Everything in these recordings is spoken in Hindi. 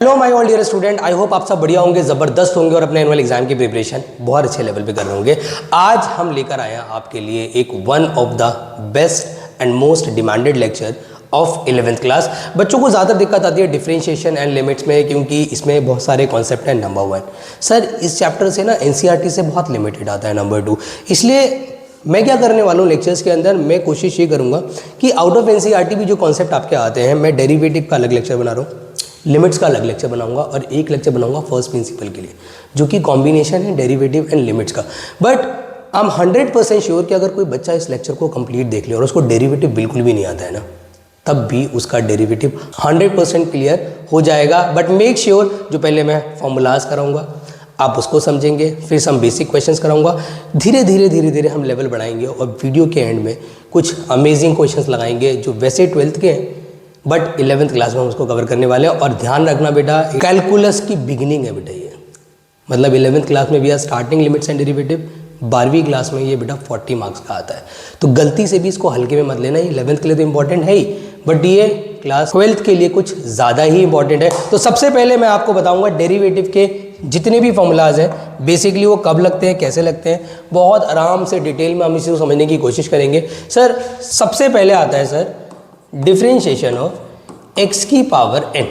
Hello my all dear student, I hope आप सब बढ़िया होंगे, ज़बरदस्त होंगे और अपने एनुअल एग्जाम की प्रिपरेशन बहुत अच्छे लेवल पे कर रहे होंगे। आज हम लेकर आए हैं आपके लिए एक one of the best and most demanded lecture of 11th class. बच्चों को ज़्यादा दिक्कत आती है डिफरेंशिएशन एंड लिमिट्स में, क्योंकि इसमें बहुत सारे कॉन्सेप्ट हैं। नंबर 1 सर, इस चैप्टर से ना एनसीईआरटी से बहुत लिमिटेड आता है। नंबर 2, इसलिए मैं क्या करने वाला हूँ लेक्चर्स के अंदर, मैं कोशिश ये करूँगा कि आउट ऑफ एनसीईआरटी भी जो कॉन्सेप्ट आपके आते हैं, मैं डेरिवेटिव का अलग लेक्चर बना रहा हूँ, लिमिट्स का अलग लेक्चर बनाऊंगा और एक लेक्चर बनाऊंगा फर्स्ट प्रिंसिपल के लिए, जो कि कॉम्बिनेशन है डेरिवेटिव एंड लिमिट्स का। बट आई एम 100% श्योर कि अगर कोई बच्चा इस लेक्चर को कंप्लीट देख ले और उसको डेरिवेटिव बिल्कुल भी नहीं आता है ना, तब भी उसका डेरिवेटिव 100% क्लियर हो जाएगा। बट मेक श्योर जो पहले मैं फॉर्मूलाज कराऊंगा आप उसको समझेंगे, फिर सम बेसिक क्वेश्चंस कराऊंगा, धीरे धीरे हम लेवल बढ़ाएंगे और वीडियो के एंड में कुछ अमेजिंग क्वेश्चंस लगाएंगे जो वैसे 12th के हैं बट 11th क्लास में हम उसको कवर करने वाले हैं। और ध्यान रखना बेटा, कैलकुलस की बिगिनिंग है बेटा ये, मतलब 11th क्लास में भी स्टार्टिंग लिमिट्स एंड डेरिवेटिव, 12वीं क्लास में ये बेटा 40 मार्क्स का आता है। तो गलती से भी इसको हल्के में मत लेना, ये 11th के लिए तो इंपॉर्टेंट है ही, बट ये क्लास 12th के लिए कुछ ज़्यादा ही इंपॉर्टेंट है। तो सबसे पहले मैं आपको बताऊंगा डेरिवेटिव के जितने भी फॉर्मूलाज हैं बेसिकली वो कब लगते हैं, कैसे लगते हैं, बहुत आराम से डिटेल में हम इसे समझने की कोशिश करेंगे। सर सबसे पहले आता है सर डिफरेंशिएशन ऑफ x की पावर n।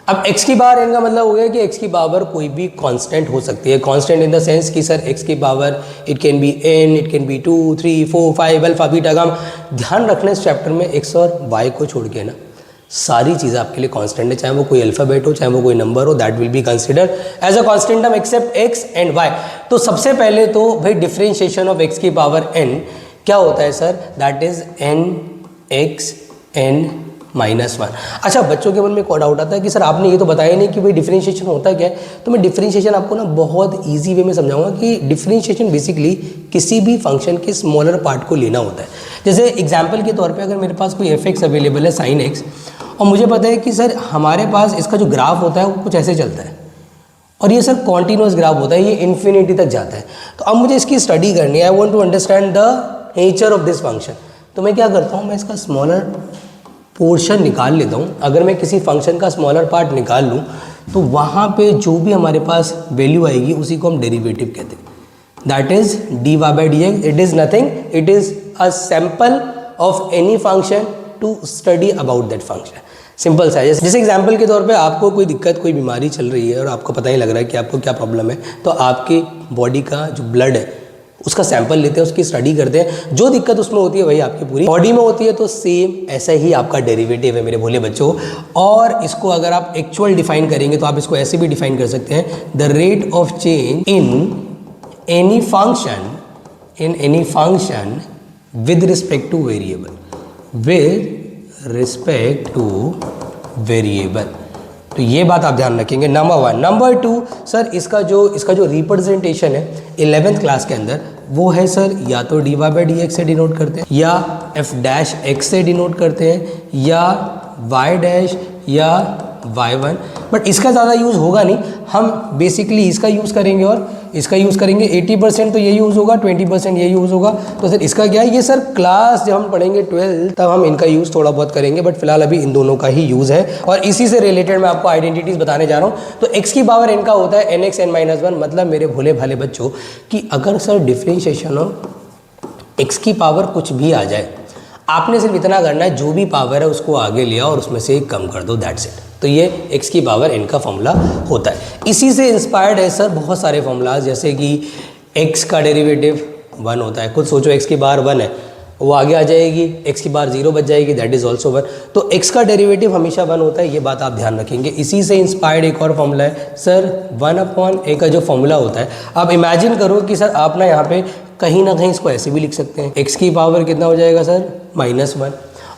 अब x की पावर n का मतलब हो गया कि x की पावर कोई भी कांस्टेंट हो सकती है। कांस्टेंट इन द सेंस कि सर x की power it can be n, it can be 2, 3, 4, 5 alpha beta gamma. ध्यान रखना इस चैप्टर में x और y को छोड़ के ना सारी चीज़ें आपके लिए कांस्टेंट है, चाहे वो कोई अल्फ़ाबेट हो, चाहे वो कोई नंबर हो, that will be considered as a constant except x and y। तो सबसे पहले तो भाई डिफरेंशिएशन ऑफ x की पावर n क्या होता है sir, that is n(x n-1)। अच्छा, बच्चों के मन में एक और डाउट आता है कि सर आपने ये तो बताया नहीं कि भाई डिफरेंशिएशन होता क्या है। तो मैं डिफरेंशिएशन आपको ना बहुत इजी वे में समझाऊंगा कि डिफरेंशिएशन बेसिकली किसी भी फंक्शन के स्मॉलर पार्ट को लेना होता है। जैसे एग्जांपल के तौर पे अगर मेरे पास कोई f(x) अवेलेबल है sin x, और मुझे पता है कि सर हमारे पास इसका जो ग्राफ होता है वो कुछ ऐसे चलता है और ये सर कॉन्टिन्यूस ग्राफ होता है, ये इन्फिनिटी तक जाता है। तो अब मुझे इसकी स्टडी करनी है, I want to understand the nature of this function. तो मैं क्या करता हूँ, मैं इसका स्मॉलर पोर्शन निकाल लेता हूँ। अगर मैं किसी फंक्शन का स्मॉलर पार्ट निकाल लूँ तो वहाँ पे जो भी हमारे पास वैल्यू आएगी उसी को हम डेरिवेटिव कहते हैं, that is dy by dx। It is nothing, it is a sample of any function to study about that function. Simple सा है। जैसे एग्जाम्पल के तौर पे आपको कोई दिक्कत, कोई बीमारी चल रही है और आपको पता ही लग रहा है कि आपको क्या प्रॉब्लम है, तो आपकी बॉडी का जो ब्लड है उसका सैंपल लेते हैं, उसकी स्टडी करते हैं, जो दिक्कत उसमें होती है वही आपकी पूरी बॉडी में होती है। तो सेम ऐसा ही आपका डेरिवेटिव है मेरे भोले बच्चों। और इसको अगर आप एक्चुअल डिफाइन करेंगे तो आप इसको ऐसे भी डिफाइन कर सकते हैं, the rate of change in any function with respect two variable, तो ये बात आप ध्यान रखेंगे, नंबर 1। नंबर 2 सर इसका जो रिप्रेजेंटेशन है 11th क्लास के अंदर वो है सर या तो dy by dx से डिनोट करते हैं, या f' से डिनोट करते हैं, या y' या y1। बट इसका ज़्यादा यूज़ होगा नहीं, हम बेसिकली इसका यूज़ करेंगे और इसका यूज़ करेंगे। 80% तो ये यूज़ होगा, 20% ये यूज़ होगा। तो सर इसका क्या है, ये सर क्लास जब हम पढ़ेंगे 12 तब हम इनका यूज़ थोड़ा बहुत करेंगे, बट फिलहाल अभी इन दोनों का ही यूज़ है। और इसी से रिलेटेड मैं आपको आइडेंटिटीज़ बताने जा रहा हूँ। तो x की पावर n का होता है nx n-1, मतलब मेरे भोले भाले बच्चों कि अगर सर डिफरेंशिएशन ऑफ x की पावर कुछ भी आ जाए, आपने सिर्फ इतना करना है, जो भी पावर है उसको आगे लिया और उसमें से एक कम कर दो, दैट्स इट। तो ये x की पावर n का फॉर्मूला होता है। इसी से इंस्पायर्ड है सर बहुत सारे फॉर्मूलाज, जैसे कि x का डेरिवेटिव 1 होता है। खुद सोचो, x की पावर 1 है, वो आगे आ जाएगी, x की पावर 0 बच जाएगी, दैट इज ऑल्सो 1। तो x का डेरिवेटिव हमेशा 1 होता है, ये बात आप ध्यान रखेंगे। इसी से इंस्पायर्ड एक और फॉर्मूला है सर 1/a का जो फॉर्मूला होता है। आप इमेजिन करो कि सर आप ना यहाँ पे कहीं ना कहीं इसको ऐसे भी लिख सकते हैं, x की पावर कितना हो जाएगा सर -1।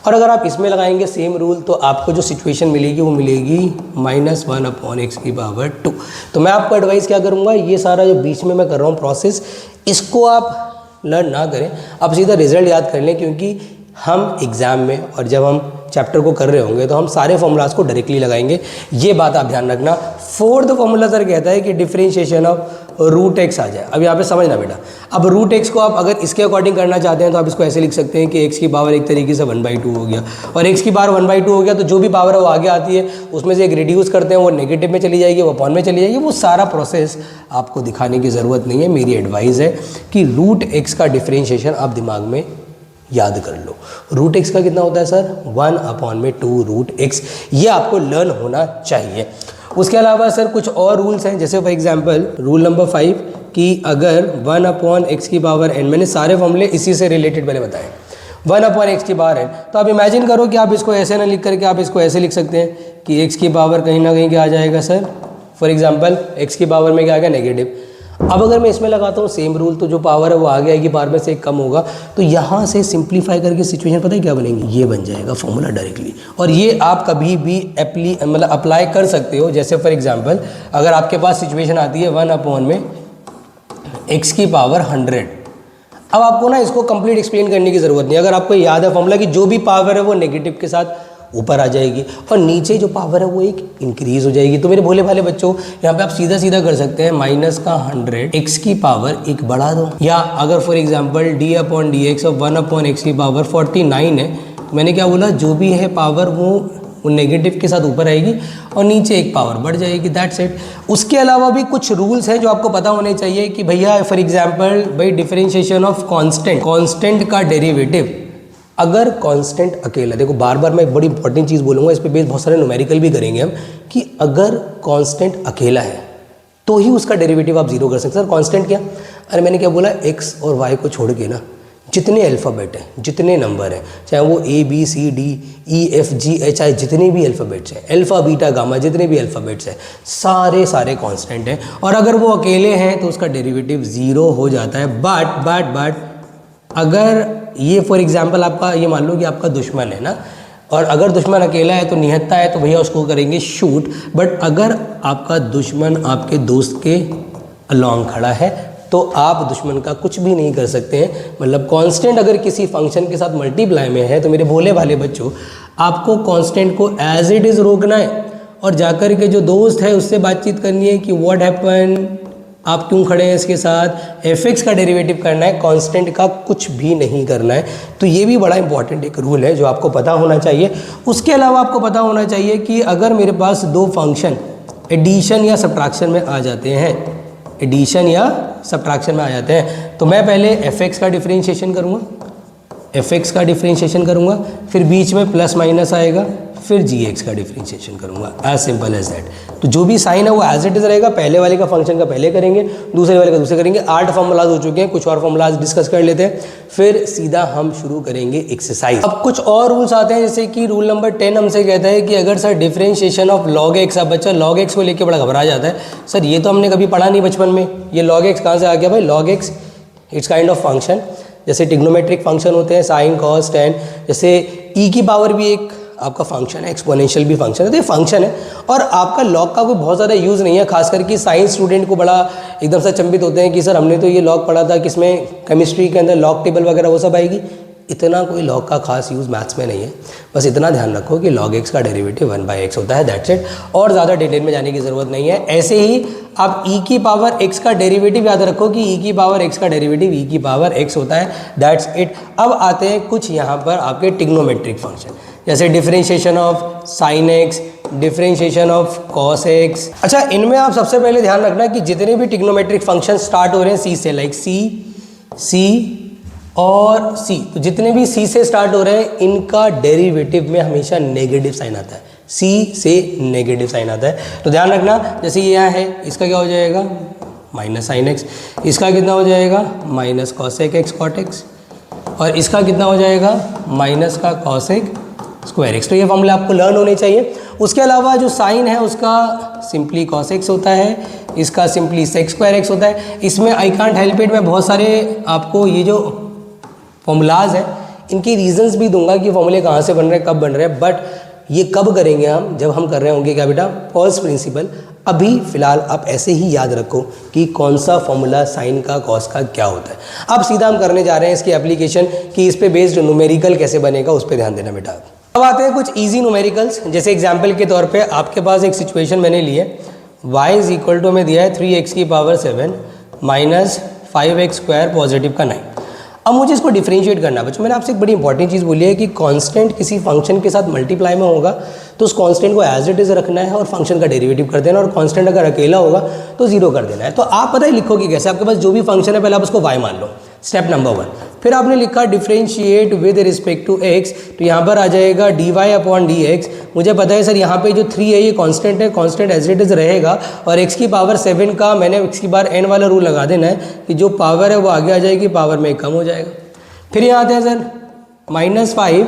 और अगर आप इसमें लगाएंगे सेम रूल तो आपको जो सिचुएशन मिलेगी वो मिलेगी -1/x की पावर 2। तो मैं आपको एडवाइस क्या करूँगा, ये सारा जो बीच में मैं कर रहा हूँ प्रोसेस, इसको आप लर्न ना करें, आप सीधा रिजल्ट याद कर लें, क्योंकि हम एग्ज़ाम में और जब हम चैप्टर को कर रहे होंगे तो हम सारे फॉर्मूलाज को डायरेक्टली लगाएंगे, ये बात आप ध्यान रखना। 4th फॉर्मूला सर कहता है कि डिफरेंशिएशन ऑफ रूट एक्स आ जाए। अब यहाँ पे समझना बेटा, अब रूट एक्स को आप अगर इसके अकॉर्डिंग करना चाहते हैं तो आप इसको ऐसे लिख सकते हैं कि एक्स की पावर एक तरीके से 1/2 हो गया, और एक्स की पावर 1/2 हो गया तो जो भी पावर है वो आगे आती है, उसमें से एक रिड्यूस करते हैं, वो नेगेटिव में चली जाएगी, वो अपॉन में चली जाएगी। वो सारा प्रोसेस आपको दिखाने की ज़रूरत नहीं है। मेरी एडवाइस है कि रूट एक्स का डिफ्रेंशिएशन आप दिमाग में याद कर लो। रूट एक्स का कितना होता है सर, 1/2 रूट एक्स, ये आपको लर्न होना चाहिए। उसके अलावा सर कुछ और रूल्स हैं, जैसे फॉर एग्जांपल रूल नंबर 5 कि अगर 1/x की पावर n, मैंने सारे फॉर्मूले इसी से रिलेटेड पहले बताए, 1/x की पावर n, तो आप इमेजिन करो कि आप इसको ऐसे ना लिख करके आप इसको ऐसे लिख सकते हैं कि x की पावर कहीं ना कहीं क्या आ जाएगा सर, फॉर एग्जाम्पल x की पावर में क्या आ गया, नेगेटिव। अब अगर मैं इसमें लगाता हूँ सेम रूल, तो जो पावर है वो आगे आएगी, पावर में से एक कम होगा, तो यहाँ से सिंप्लीफाई करके सिचुएशन पता है क्या बनेगी, ये बन जाएगा फॉर्मूला डायरेक्टली। और ये आप कभी भी अप्लाई कर सकते हो। जैसे फॉर एग्जांपल अगर आपके पास सिचुएशन आती है 1/x की पावर 100, अब आपको ना इसको कंप्लीट एक्सप्लेन करने की ज़रूरत नहीं। अगर आपको याद है फॉर्मूला कि जो भी पावर है वो नेगेटिव के साथ ऊपर आ जाएगी और नीचे जो पावर है वो एक इंक्रीज हो जाएगी। तो मेरे भोले भाले बच्चों, यहाँ पे आप सीधा सीधा कर सकते हैं, माइनस का 100 x की पावर एक बढ़ा दो, या अगर for example d/dx of 1/x की पावर 49 है, तो मैंने क्या बोला, जो भी है पावर वो नेगेटिव के साथ ऊपर आएगी और नीचे एक पावर बढ़ जाएगी, दैट्स इट। उसके अलावा भी कुछ रूल्स हैं जो आपको पता होने चाहिए कि भैया फॉर एग्जांपल भाई डिफरेंशिएशन ऑफ कांस्टेंट का डेरिवेटिव, अगर कांस्टेंट अकेला, देखो बार बार मैं एक बड़ी इंपॉर्टेंट चीज़ बोलूँगा, इस पे बेस बहुत सारे न्यूमेरिकल भी करेंगे हम, कि अगर कांस्टेंट अकेला है तो ही उसका डेरिवेटिव आप जीरो कर सकते हैं। सर कांस्टेंट क्या, अरे मैंने क्या बोला, x और y को छोड़ के ना जितने अल्फ़ाबेट हैं, जितने नंबर हैं, चाहे वो ABCDEFGHI जितने भी अल्फ़ाबेट्स हैं, अल्फ़ा बीटा गामा जितने भी अल्फ़ाबेट्स हैं, सारे कांस्टेंट हैं, और अगर वो अकेले हैं तो उसका डेरिवेटिव ज़ीरो हो जाता है। बट अगर ये फॉर एग्जांपल आपका ये मान लो कि आपका दुश्मन है ना, और अगर दुश्मन अकेला है तो निहत्ता है, तो भैया उसको करेंगे शूट। बट अगर आपका दुश्मन आपके दोस्त के अलॉन्ग खड़ा है तो आप दुश्मन का कुछ भी नहीं कर सकते हैं। मतलब कांस्टेंट अगर किसी फंक्शन के साथ मल्टीप्लाई में है तो मेरे भोले भाले बच्चों, आपको कांस्टेंट को एज इट इज़ रोकना है और जाकर के जो दोस्त है उससे बातचीत करनी है कि व्हाट हैपन, आप क्यों खड़े हैं इसके साथ, fx का डेरिवेटिव करना है, कांस्टेंट का कुछ भी नहीं करना है। तो ये भी बड़ा इंपॉर्टेंट एक रूल है जो आपको पता होना चाहिए। उसके अलावा आपको पता होना चाहिए कि अगर मेरे पास दो फंक्शन एडिशन या सब्ट्रैक्शन में आ जाते हैं, एडिशन या सब्ट्रैक्शन में आ जाते हैं, तो मैं पहले fx का डिफरेंशिएशन करूँगा, फिर बीच में प्लस माइनस आएगा, फिर gx का डिफरेंशिएशन करूँगा, एज सिंपल एज दैट। तो जो भी साइन है वो एज इट इज रहेगा, पहले वाले का फंक्शन का पहले करेंगे, दूसरे वाले का दूसरे करेंगे। 8 फॉर्मूलाज हो चुके हैं, कुछ और फॉर्मूलाज डिस्कस कर लेते हैं, फिर सीधा हम शुरू करेंगे एक्सरसाइज। अब कुछ और रूल्स आते हैं, जैसे कि रूल नंबर 10 हमसे कहता है कि अगर sir differentiation of log x, अब बच्चा log x को लेकर बड़ा घबरा जाता है, सर ये तो हमने कभी पढ़ा नहीं बचपन में, ये log x कहाँ से आ गया भाई। log x it's kind of function, जैसे ट्रिग्नोमेट्रिक फंक्शन होते हैं, साइन कॉस टेन, जैसे e की पावर भी एक आपका फंक्शन है, एक्सपोनेंशियल भी फंक्शन है, तो ये फंक्शन है। और आपका लॉग का कोई बहुत ज़्यादा यूज़ नहीं है, खास करके साइंस स्टूडेंट को बड़ा एकदम से अचंभित होते हैं कि सर हमने तो ये लॉग पढ़ा था कि इसमें केमिस्ट्री के अंदर लॉग टेबल वगैरह वो सब आएगी। इतना कोई लॉग का खास यूज़ मैथ्स में नहीं है, बस इतना ध्यान रखो कि log x का डेरिवेटिव 1/x होता है, दैट्स इट। और ज़्यादा डिटेल में जाने की ज़रूरत नहीं है। ऐसे ही आप e की पावर x का डेरिवेटिव याद रखो कि e की पावर x का डेरिवेटिव e की पावर x होता है, दैट्स इट। अब आते हैं कुछ यहाँ पर आपके ट्रिग्नोमेट्रिक फंक्शन, जैसे differentiation of sine x, differentiation of cos x। अच्छा, इनमें आप सबसे पहले ध्यान रखना कि जितने भी ट्रिग्नोमेट्रिक फंक्शन स्टार्ट हो रहे हैं c से, लाइक c और c, तो जितने भी c से स्टार्ट हो रहे हैं इनका डेरिवेटिव में हमेशा नेगेटिव साइन आता है, c से नेगेटिव साइन आता है। तो ध्यान रखना, जैसे ये यहाँ है, इसका क्या हो जाएगा माइनस साइन x, इसका कितना हो जाएगा minus cosec x cot x, और इसका कितना हो जाएगा माइनस का कॉसेक स्क्वायर x। तो ये फॉर्मूला आपको लर्न होने चाहिए। उसके अलावा जो साइन है उसका सिंपली कॉस x होता है, इसका सिंपली सेक स्क्वायर x होता है। इसमें आई कांट हेल्प इट, मैं बहुत सारे आपको ये जो फॉर्मूलाज हैं इनकी रीजंस भी दूंगा कि फॉर्मूले कहाँ से बन रहे हैं, कब बन रहे हैं, बट ये कब करेंगे हम, जब हम कर रहे होंगे क्या बेटा, फर्स्ट प्रिंसिपल। अभी फिलहाल आप ऐसे ही याद रखो कि कौन सा फॉर्मूला साइन का कॉस का क्या होता है। अब सीधा हम करने जा रहे हैं इसकी एप्लीकेशन, कि इस पे बेस्ड न्यूमेरिकल कैसे बनेगा उस पर ध्यान देना बेटा। अब आते हैं कुछ ईजी न्यूमेरिकल्स, जैसे एग्जाम्पल के तौर पर आपके पास एक सिचुएशन मैंने ली है y इज इक्वल टू हमें दिया है 3x की power 7 minus 5x square positive का 9। अब मुझे इसको डिफरेंशिएट करना है बच्चों। मैंने आपसे एक बड़ी इंपॉर्टेंट चीज़ बोली है कि कांस्टेंट किसी फंक्शन के साथ मल्टीप्लाई में होगा तो उस कांस्टेंट को एज इट इज़ रखना है और फंक्शन का डेरिवेटिव कर देना, और कांस्टेंट अगर अकेला होगा तो जीरो कर देना है। तो आप पता है लिखोगे कैसे, आपके पास जो भी फंक्शन है पहले आप उसको y मान लो, स्टेप नंबर 1। फिर आपने लिखा differentiate with respect to x, तो यहाँ पर आ जाएगा dy अपॉन dx। मुझे पता है सर यहाँ पे जो 3 है ये कांस्टेंट है, कांस्टेंट एज इट इज़ रहेगा, और x की पावर 7 का मैंने x की बार n वाला रूल लगा देना है कि जो पावर है वो आगे आ जाएगी, पावर में कम हो जाएगा। फिर यहाँ आते हैं सर -5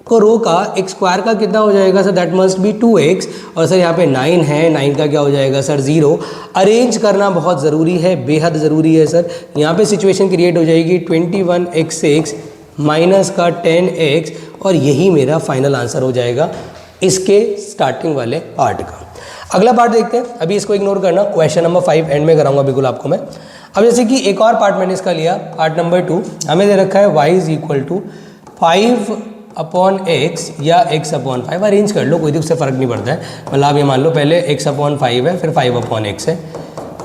को रो का x स्क्वायर का कितना हो जाएगा sir, that must be 2x, और सर यहाँ पे 9 है, 9 का क्या हो जाएगा सर 0। अरेंज करना बहुत ज़रूरी है, बेहद ज़रूरी है सर। यहाँ पे सिचुएशन क्रिएट हो जाएगी 21x6 माइनस का 10x, और यही मेरा फाइनल आंसर हो जाएगा इसके स्टार्टिंग वाले पार्ट का। अगला पार्ट देखते हैं, अभी इसको इग्नोर करना, क्वेश्चन नंबर 5 एंड में कराऊंगा बिल्कुल आपको मैं। अब जैसे कि एक और पार्ट मैंने इसका लिया, पार्ट नंबर 2, हमें दे रखा है y is equal to 5 upon x या x अपॉन 5। अरेंज कर लो, कोई भी उससे फ़र्क नहीं पड़ता है। मतलब आप ये मान लो पहले x अपॉन 5 है, फिर 5 अपॉन x है।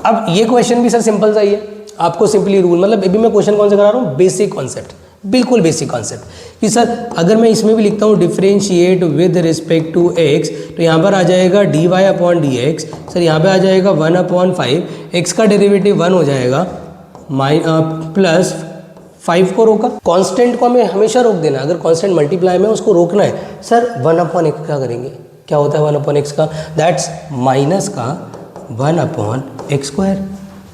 अब ये क्वेश्चन भी सर सिंपल सा ही है, आपको सिंपली रूल, मतलब अभी मैं क्वेश्चन कौन सा करा रहा हूँ, बेसिक कॉन्सेप्ट, बिल्कुल बेसिक कॉन्सेप्ट कि सर अगर मैं इसमें भी लिखता हूँ differentiate with respect to x, तो यहाँ पर आ जाएगा dy अपॉन dx। सर यहाँ पे आ जाएगा 1 अपॉन 5, x का डेरिवेटिव 1 हो जाएगा, प्लस 5 को रोका। कांस्टेंट को हमें हमेशा रोक देना, अगर कांस्टेंट मल्टीप्लाई में उसको रोकना है सर 1 अपॉन x क्या करेंगे, क्या होता है 1 अपॉन x का, दैट्स माइनस का 1 अपॉन x स्क्वायर।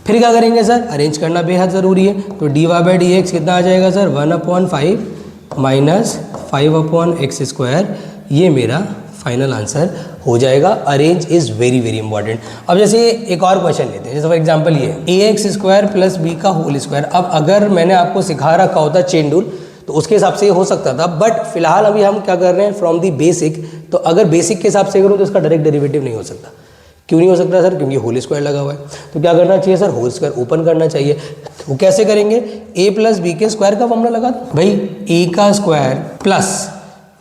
फिर क्या करेंगे सर, अरेंज करना बेहद ज़रूरी है, तो dy बाई dx कितना आ जाएगा sir 1 upon 5 minus 5 upon x square. ये मेरा फाइनल आंसर हो जाएगा। Arrange is very very important. अब जैसे एक और क्वेश्चन लेते हैं, जैसे फॉर एग्जांपल ये ax स्क्वायर प्लस b का होल स्क्वायर। अब अगर मैंने आपको सिखा रखा होता चेन रूल तो उसके हिसाब से ये हो सकता था, बट फिलहाल अभी हम क्या कर रहे हैं फ्रॉम दी बेसिक, तो अगर बेसिक के हिसाब से करूँ तो इसका डायरेक्ट डेरिवेटिव नहीं हो सकता। क्यों नहीं हो सकता सर, क्योंकि होल स्क्वायर लगा हुआ है। तो क्या करना चाहिए सर, होल स्क्वायर ओपन करना चाहिए। वो कैसे करेंगे, a प्लस बी के स्क्वायर का फॉर्मूला लगा दो भाई, a का स्क्वायर प्लस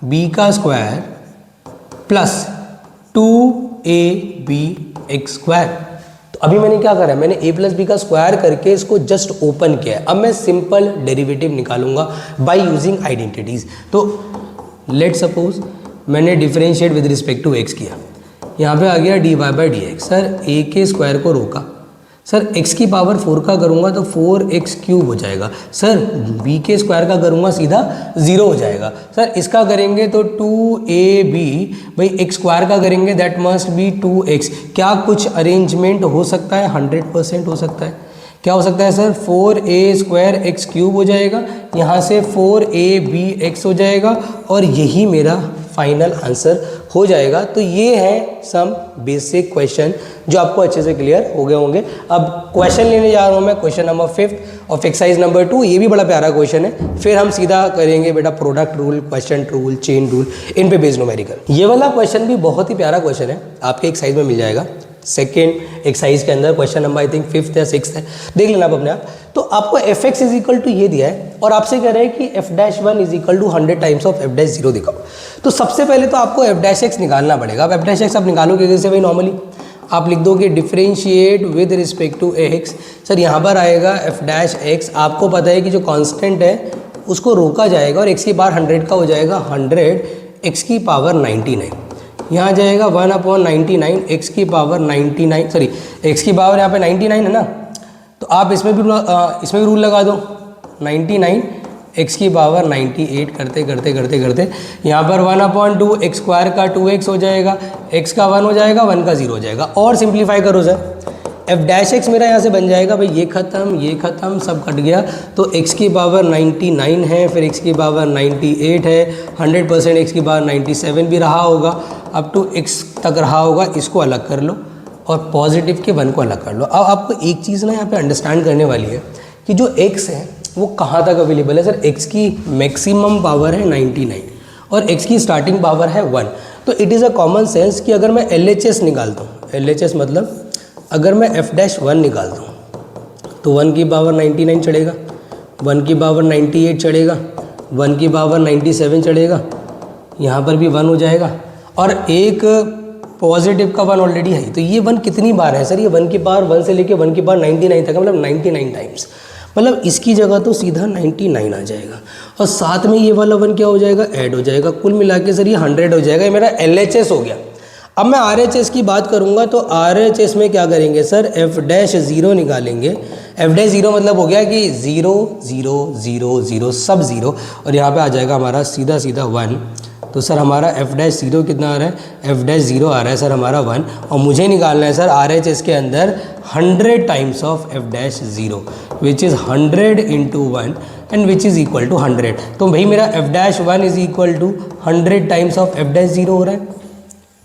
b का square plus 2ab x square. तो अभी मैंने क्या करा है, मैंने a प्लस बी का स्क्वायर करके इसको जस्ट ओपन किया है। अब मैं सिंपल डेरिवेटिव निकालूंगा बाय यूजिंग आइडेंटिटीज। तो लेट सपोज मैंने differentiate with respect to x किया, यहाँ पे आ गया dy by D X. Sir a के स्क्वायर को रोका, सर x की पावर 4 का करूँगा तो 4x क्यूब हो जाएगा। सर b के स्क्वायर का करूँगा सीधा 0 हो जाएगा। सर इसका करेंगे तो 2ab भाई x स्क्वायर का करेंगे दैट मस्ट बी 2x। क्या कुछ अरेंजमेंट हो सकता है, 100% हो सकता है। क्या हो सकता है sir, 4a square x cube हो जाएगा, यहाँ से 4abx हो जाएगा, और यही मेरा फाइनल आंसर हो जाएगा। तो ये है सम बेसिक क्वेश्चन जो आपको अच्छे से क्लियर हो गए होंगे। अब क्वेश्चन लेने जा रहा हूँ मैं, question number 5 of exercise number 2। ये भी बड़ा प्यारा क्वेश्चन है। फिर हम सीधा करेंगे बेटा product rule, question rule, chain rule, इन पे बेस्ड न्यूमेरिकल। ये वाला क्वेश्चन भी बहुत ही प्यारा क्वेश्चन है, आपके एक्सरसाइज में मिल जाएगा। सेकेंड एक्सरसाइज के अंदर question number I think 5th या 6th है, देख लेना आप अपने आप। तो आपको F X is equal to ये दिया है और आपसे कह रहे हैं कि F dash 1 is equal to 100 times of F dash 0 दिखाओ। तो सबसे पहले तो आपको एफ डैश एक्स निकालना पड़ेगा। अब एफ डैश एक्स आप निकालोगे कैसे भाई, नॉर्मली आप लिख दोगे differentiate with respect to X. Sir यहाँ पर आएगा एफ डैश एक्स, आपको पता है कि जो कांस्टेंट है उसको रोका जाएगा और एक्स की पावर 100 का हो जाएगा 100 एक्स की पावर 99। यहाँ जाएगा 1/99 एक्स की पावर 99, सॉरी एक्स की पावर यहाँ पे 99 है ना, तो आप इसमें भी रूल लगा दो 99 एक्स की पावर 98 करते करते करते करते यहाँ पर 1/2 एक्स स्क्वायर का 2x हो जाएगा, एक्स का 1 हो जाएगा, 1 का 0 हो जाएगा। और सिंप्लीफाई करो सर, एफ डैश एक्स मेरा यहाँ से बन जाएगा भाई, ये ख़त्म सब कट गया, तो x की पावर 99 है, फिर x की पावर 98 है, 100% x की पावर 97 भी रहा होगा, अप टू x तक रहा होगा, इसको अलग कर लो और पॉजिटिव के 1 को अलग कर लो। अब आपको एक चीज़ ना यहाँ पे अंडरस्टैंड करने वाली है कि जो x है वो कहाँ तक अवेलेबल है। सर x की मैक्सिमम पावर है 99 और x की स्टार्टिंग पावर है 1, तो it is a common sense कि अगर मैं LHS निकालता हूँ, LHS मतलब अगर मैं एफ डैश 1 निकालता हूँ तो 1 की पावर 99 चढ़ेगा, 1 की पावर 98 चढ़ेगा, 1 की पावर 97 चढ़ेगा, यहाँ पर भी 1 हो जाएगा, और एक पॉजिटिव का 1 ऑलरेडी है, तो ये 1 कितनी बार है सर? ये 1 की पावर 1 से लेके 1 की पावर 99 तक है, मतलब 99 टाइम्स। मतलब इसकी जगह तो सीधा 99 आ जाएगा, और साथ में ये वाला 1 क्या हो जाएगा? ऐड हो जाएगा। कुल मिला के सर ये 100 हो जाएगा। ये मेरा LHS हो गया। अब मैं RHS की बात करूंगा तो RHS में क्या करेंगे सर? F'0 निकालेंगे। F'0 मतलब हो गया कि 0 0 0 0 सब 0, और यहाँ पे आ जाएगा हमारा सीधा सीधा 1। तो सर हमारा F'0 कितना आ रहा है? F'0 आ रहा है सर हमारा 1, और मुझे निकालना है सर RHS के अंदर 100 times of F'0 which is 100 into 1 and which is equal to 100। तो भाई मेरा F'1 is equal to 100 times of F'0 हो रहा है।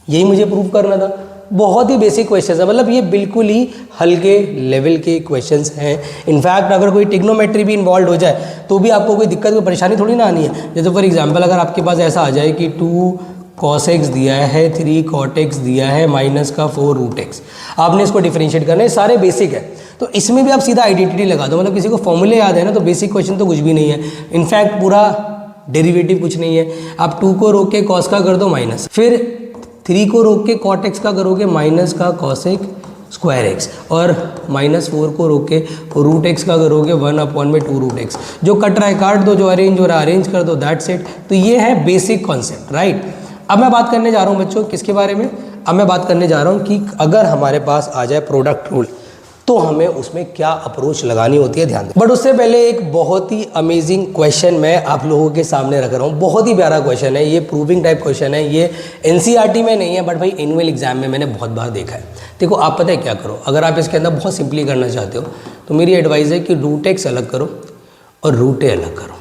यही मुझे प्रूव करना था। बहुत ही बेसिक क्वेश्चंस है, मतलब ये बिल्कुल ही हल्के लेवल के क्वेश्चंस हैं। इनफैक्ट अगर कोई टिग्नोमेट्री भी इन्वॉल्व हो जाए तो भी आपको कोई दिक्कत, कोई परेशानी थोड़ी ना आनी है। जैसे फॉर एग्जांपल अगर आपके पास ऐसा आ जाए कि 2 cos x दिया है, 3 cot x दिया है, माइनस का 4 रूट x, आपने इसको डिफरेंशिएट करना है। सारे बेसिक है, तो इसमें भी आप सीधा आइडेंटिटी लगा दो। मतलब किसी को फॉर्मूले याद है ना, तो बेसिक क्वेश्चन तो कुछ भी नहीं है। इनफैक्ट पूरा डेरिवेटिव कुछ नहीं है। आप 2 को रोक के cos का कर दो माइनस, फिर 3 को रोक के cot x का करोगे माइनस का cos x स्क्वायर x, और -4 को रोक के रूट x का करोगे 1/2 रूट x। जो कट रहा है काट दो, जो अरेंज हो रहा है अरेंज कर दो, दैट्स इट। तो ये है बेसिक कॉन्सेप्ट, राइट। अब मैं बात करने जा रहा हूँ बच्चों किसके बारे में? अब मैं बात करने जा रहा हूँ कि अगर हमारे पास आ जाए प्रोडक्ट रूल तो हमें उसमें क्या अप्रोच लगानी होती है, ध्यान दें। बट उससे पहले एक बहुत ही अमेजिंग क्वेश्चन मैं आप लोगों के सामने रख रहा हूँ। बहुत ही प्यारा क्वेश्चन है ये, प्रूविंग टाइप क्वेश्चन है ये। NCERT में नहीं है, बट भाई एनुअल एग्जाम में मैंने बहुत बार देखा है। देखो आप पता है क्या करो, अगर आप इसके अंदर बहुत सिंपली करना चाहते हो तो मेरी एडवाइस है कि रूट x अलग करो और रूट a अलग करो।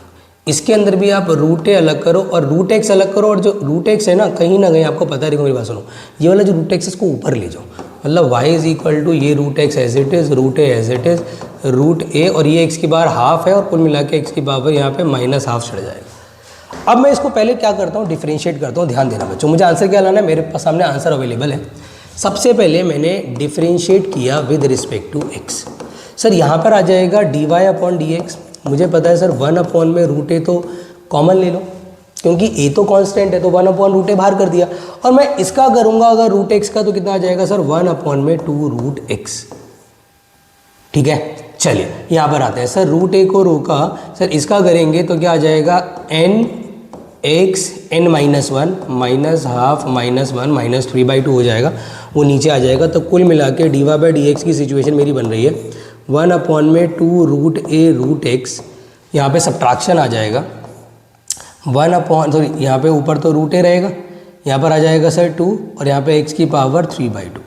इसके अंदर भी आप रूट a अलग करो और रूट x अलग करो, और जो रूट x है ना कहीं आपको पता है, देखो मेरी बात सुनो, ये वाला जो रूट x इसको ऊपर ले जाओ। मतलब y इज इक्वल टू ये root x as it is, root a as it is, root a, और ये x की बार हाफ है, और कुल मिला के x की पावर यहाँ पे -½ चढ़ जाएगा। अब मैं इसको पहले क्या करता हूँ? डिफरेंशिएट करता हूँ। ध्यान देना बच्चों, मुझे आंसर क्या लाना है? मेरे पास सामने आंसर अवेलेबल है। सबसे पहले मैंने डिफरेंशिएट किया with respect to x। Sir यहाँ पर आ जाएगा dy/dx। मुझे पता है सर 1/√a तो कॉमन ले लो, क्योंकि a तो कांस्टेंट है, तो 1/√a बाहर कर दिया। और मैं इसका करूंगा अगर रूट x का, तो कितना आ जाएगा सर? 1/2 root x। ठीक है, चलिए यहाँ पर आते हैं। सर रूट a को रोका, सर इसका करेंगे तो क्या आ जाएगा? nx n-1 -½ -1 -3/2 हो जाएगा, वो नीचे आ जाएगा। तो कुल मिला के dy/dx की सिचुएशन मेरी बन रही है 1/2 रूट a रूट x। यहाँ पे सब्ट्रैक्शन आ जाएगा यहाँ पे ऊपर तो रूट a रहेगा, यहाँ पर आ जाएगा सर 2, और यहाँ पे x की पावर 3/2।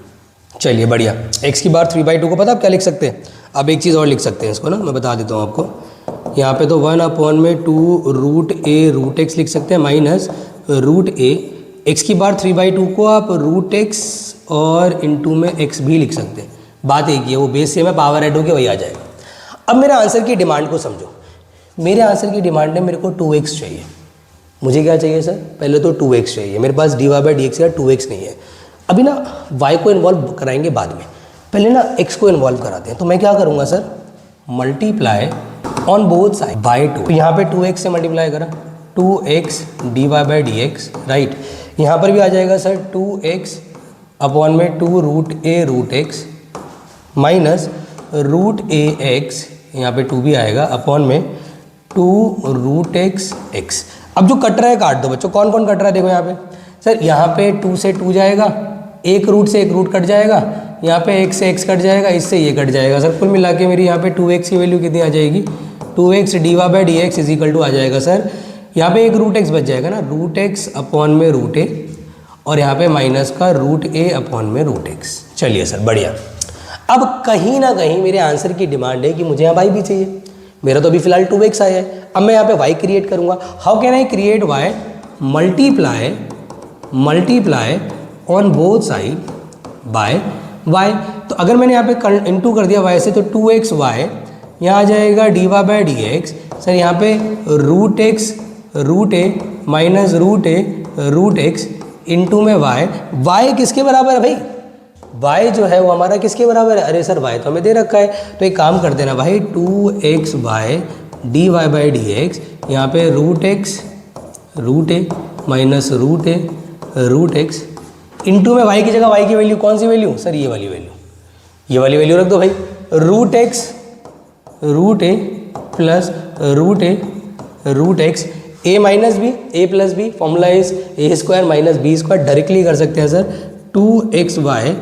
चलिए बढ़िया। x की पावर 3/2 को पता आप क्या लिख सकते हैं? अब एक चीज़ और लिख सकते हैं इसको ना, मैं बता देता हूँ आपको। यहाँ पे तो 1/2 रूट a रूट x लिख सकते हैं माइनस रूट a। x की पावर 3/2 को आप रूट x और इंटू में x भी लिख सकते हैं। बात एक ही है, वो बेस से मैं पावर ऐड होगी वही आ जाएगा। अब मेरे आंसर की डिमांड को समझो। मेरे आंसर की डिमांड है मेरे को 2x चाहिए। मुझे क्या चाहिए सर? पहले तो 2x चाहिए। मेरे पास dy/dx का 2x नहीं है। अभी ना y को इन्वॉल्व कराएंगे बाद में, पहले ना x को इन्वॉल्व कराते हैं। तो मैं क्या करूँगा sir? Multiply on both side by 2। यहाँ पे 2x से मल्टीप्लाई करा, 2x dy/dx, राइट। यहाँ पर भी आ जाएगा sir 2x/2 root a root x minus root ax, यहाँ पे 2 भी आएगा, अपॉन में 2 रूट x। अब जो कट रहा है काट दो बच्चों। कौन कौन कट रहा है देखो यहाँ पे। सर यहाँ पे 2 से 2 जाएगा, एक रूट से एक रूट कट जाएगा, यहाँ पे x से x कट जाएगा, इससे ये कट जाएगा। सर कुल मिला के मेरी यहाँ पे 2x की वैल्यू कितनी आ जाएगी? 2x dy/dx is equal to आ जाएगा सर, यहाँ पे एक रूट x बच जाएगा ना, रूट x अपॉन में रूट a, और यहाँ पे माइनस का रूट a अपॉन में रूट x। चलिए सर बढ़िया। अब कहीं ना कहीं मेरे आंसर की डिमांड है कि मुझे यहाँ y भी चाहिए। मेरा तो अभी फिलहाल 2x आया है। अब मैं यहाँ पे y क्रिएट करूँगा। How can I create y? Multiply on both side by y। तो अगर मैंने यहाँ पे इंटू कर दिया y से, तो 2xy यहाँ आ जाएगा dy/dx। सर यहाँ पे root x root a minus root a root x into में y किसके बराबर है भाई? y जो है वो हमारा किसके बराबर है? अरे सर y तो हमें दे रखा है, तो एक काम कर देना भाई, 2xy dy/dx, यहाँ पे root x root a minus root a root x into में y की जगह y की वैल्यू कौन सी वैल्यू सर, ये वाली वैल्यू रख दो भाई, root A plus root X A minus B, A plus B, formula is A square minus B square, directly कर सकते हैं sir 2xy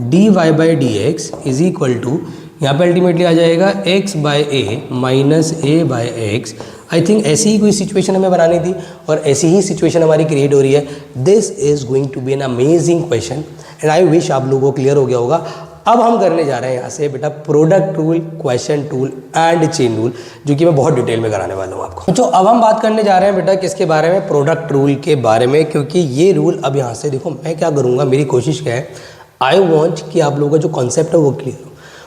dy by D x is equal to, यहाँ पे अल्टीमेटली आ जाएगा x by A minus A by X. I think ऐसी ही कोई सिचुएशन हमें बनानी थी और ऐसी ही सिचुएशन हमारी क्रिएट हो रही है। This is going to be an amazing question and I wish आप लोगों को क्लियर हो गया होगा। अब हम करने जा रहे हैं यहाँ से बेटा product rule, question tool and chain rule, जो कि मैं बहुत डिटेल में कराने वाला हूँ आपको। तो अब हम बात करने जा रहे हैं बेटा किसके बारे में, प्रोडक्ट रूल के बारे में, क्योंकि ये रूल अब यहाँ से देखो मैं क्या करूँगा, मेरी कोशिश क्या है, आई वॉन्ट कि आप लोगों का जो कॉन्सेप्ट है वो क्लियर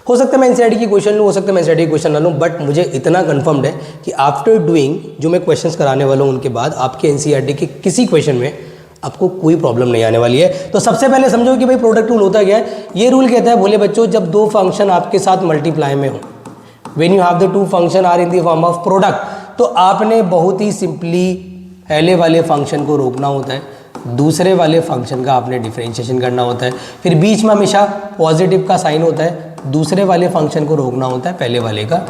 हो सकता है मैं एनसीईआरटी की क्वेश्चन लूँ, हो सकता है मैं एनसीईआरटी की क्वेश्चन ना लूँ, बट मुझे इतना कंफर्म्ड है कि आफ्टर डूइंग जो मैं क्वेश्चंस कराने वाला हूँ उनके बाद आपके एनसीईआरटी के किसी क्वेश्चन में आपको कोई प्रॉब्लम नहीं आने वाली है। तो सबसे पहले समझो कि भाई प्रोडक्ट रूल होता क्या है। ये रूल कहता है बोले बच्चों, जब दो फंक्शन आपके साथ मल्टीप्लाई में हो, when you have the two function are in the form of product, तो आपने बहुत ही सिंपली पहले वाले फंक्शन को रोकना होता है, दूसरे वाले फंक्शन का आपने डिफरेंशिएशन करना होता है, फिर बीच में हमेशा पॉजिटिव का साइन होता है, दूसरे वाले फंक्शन को रोकना होता है पहले वाले का।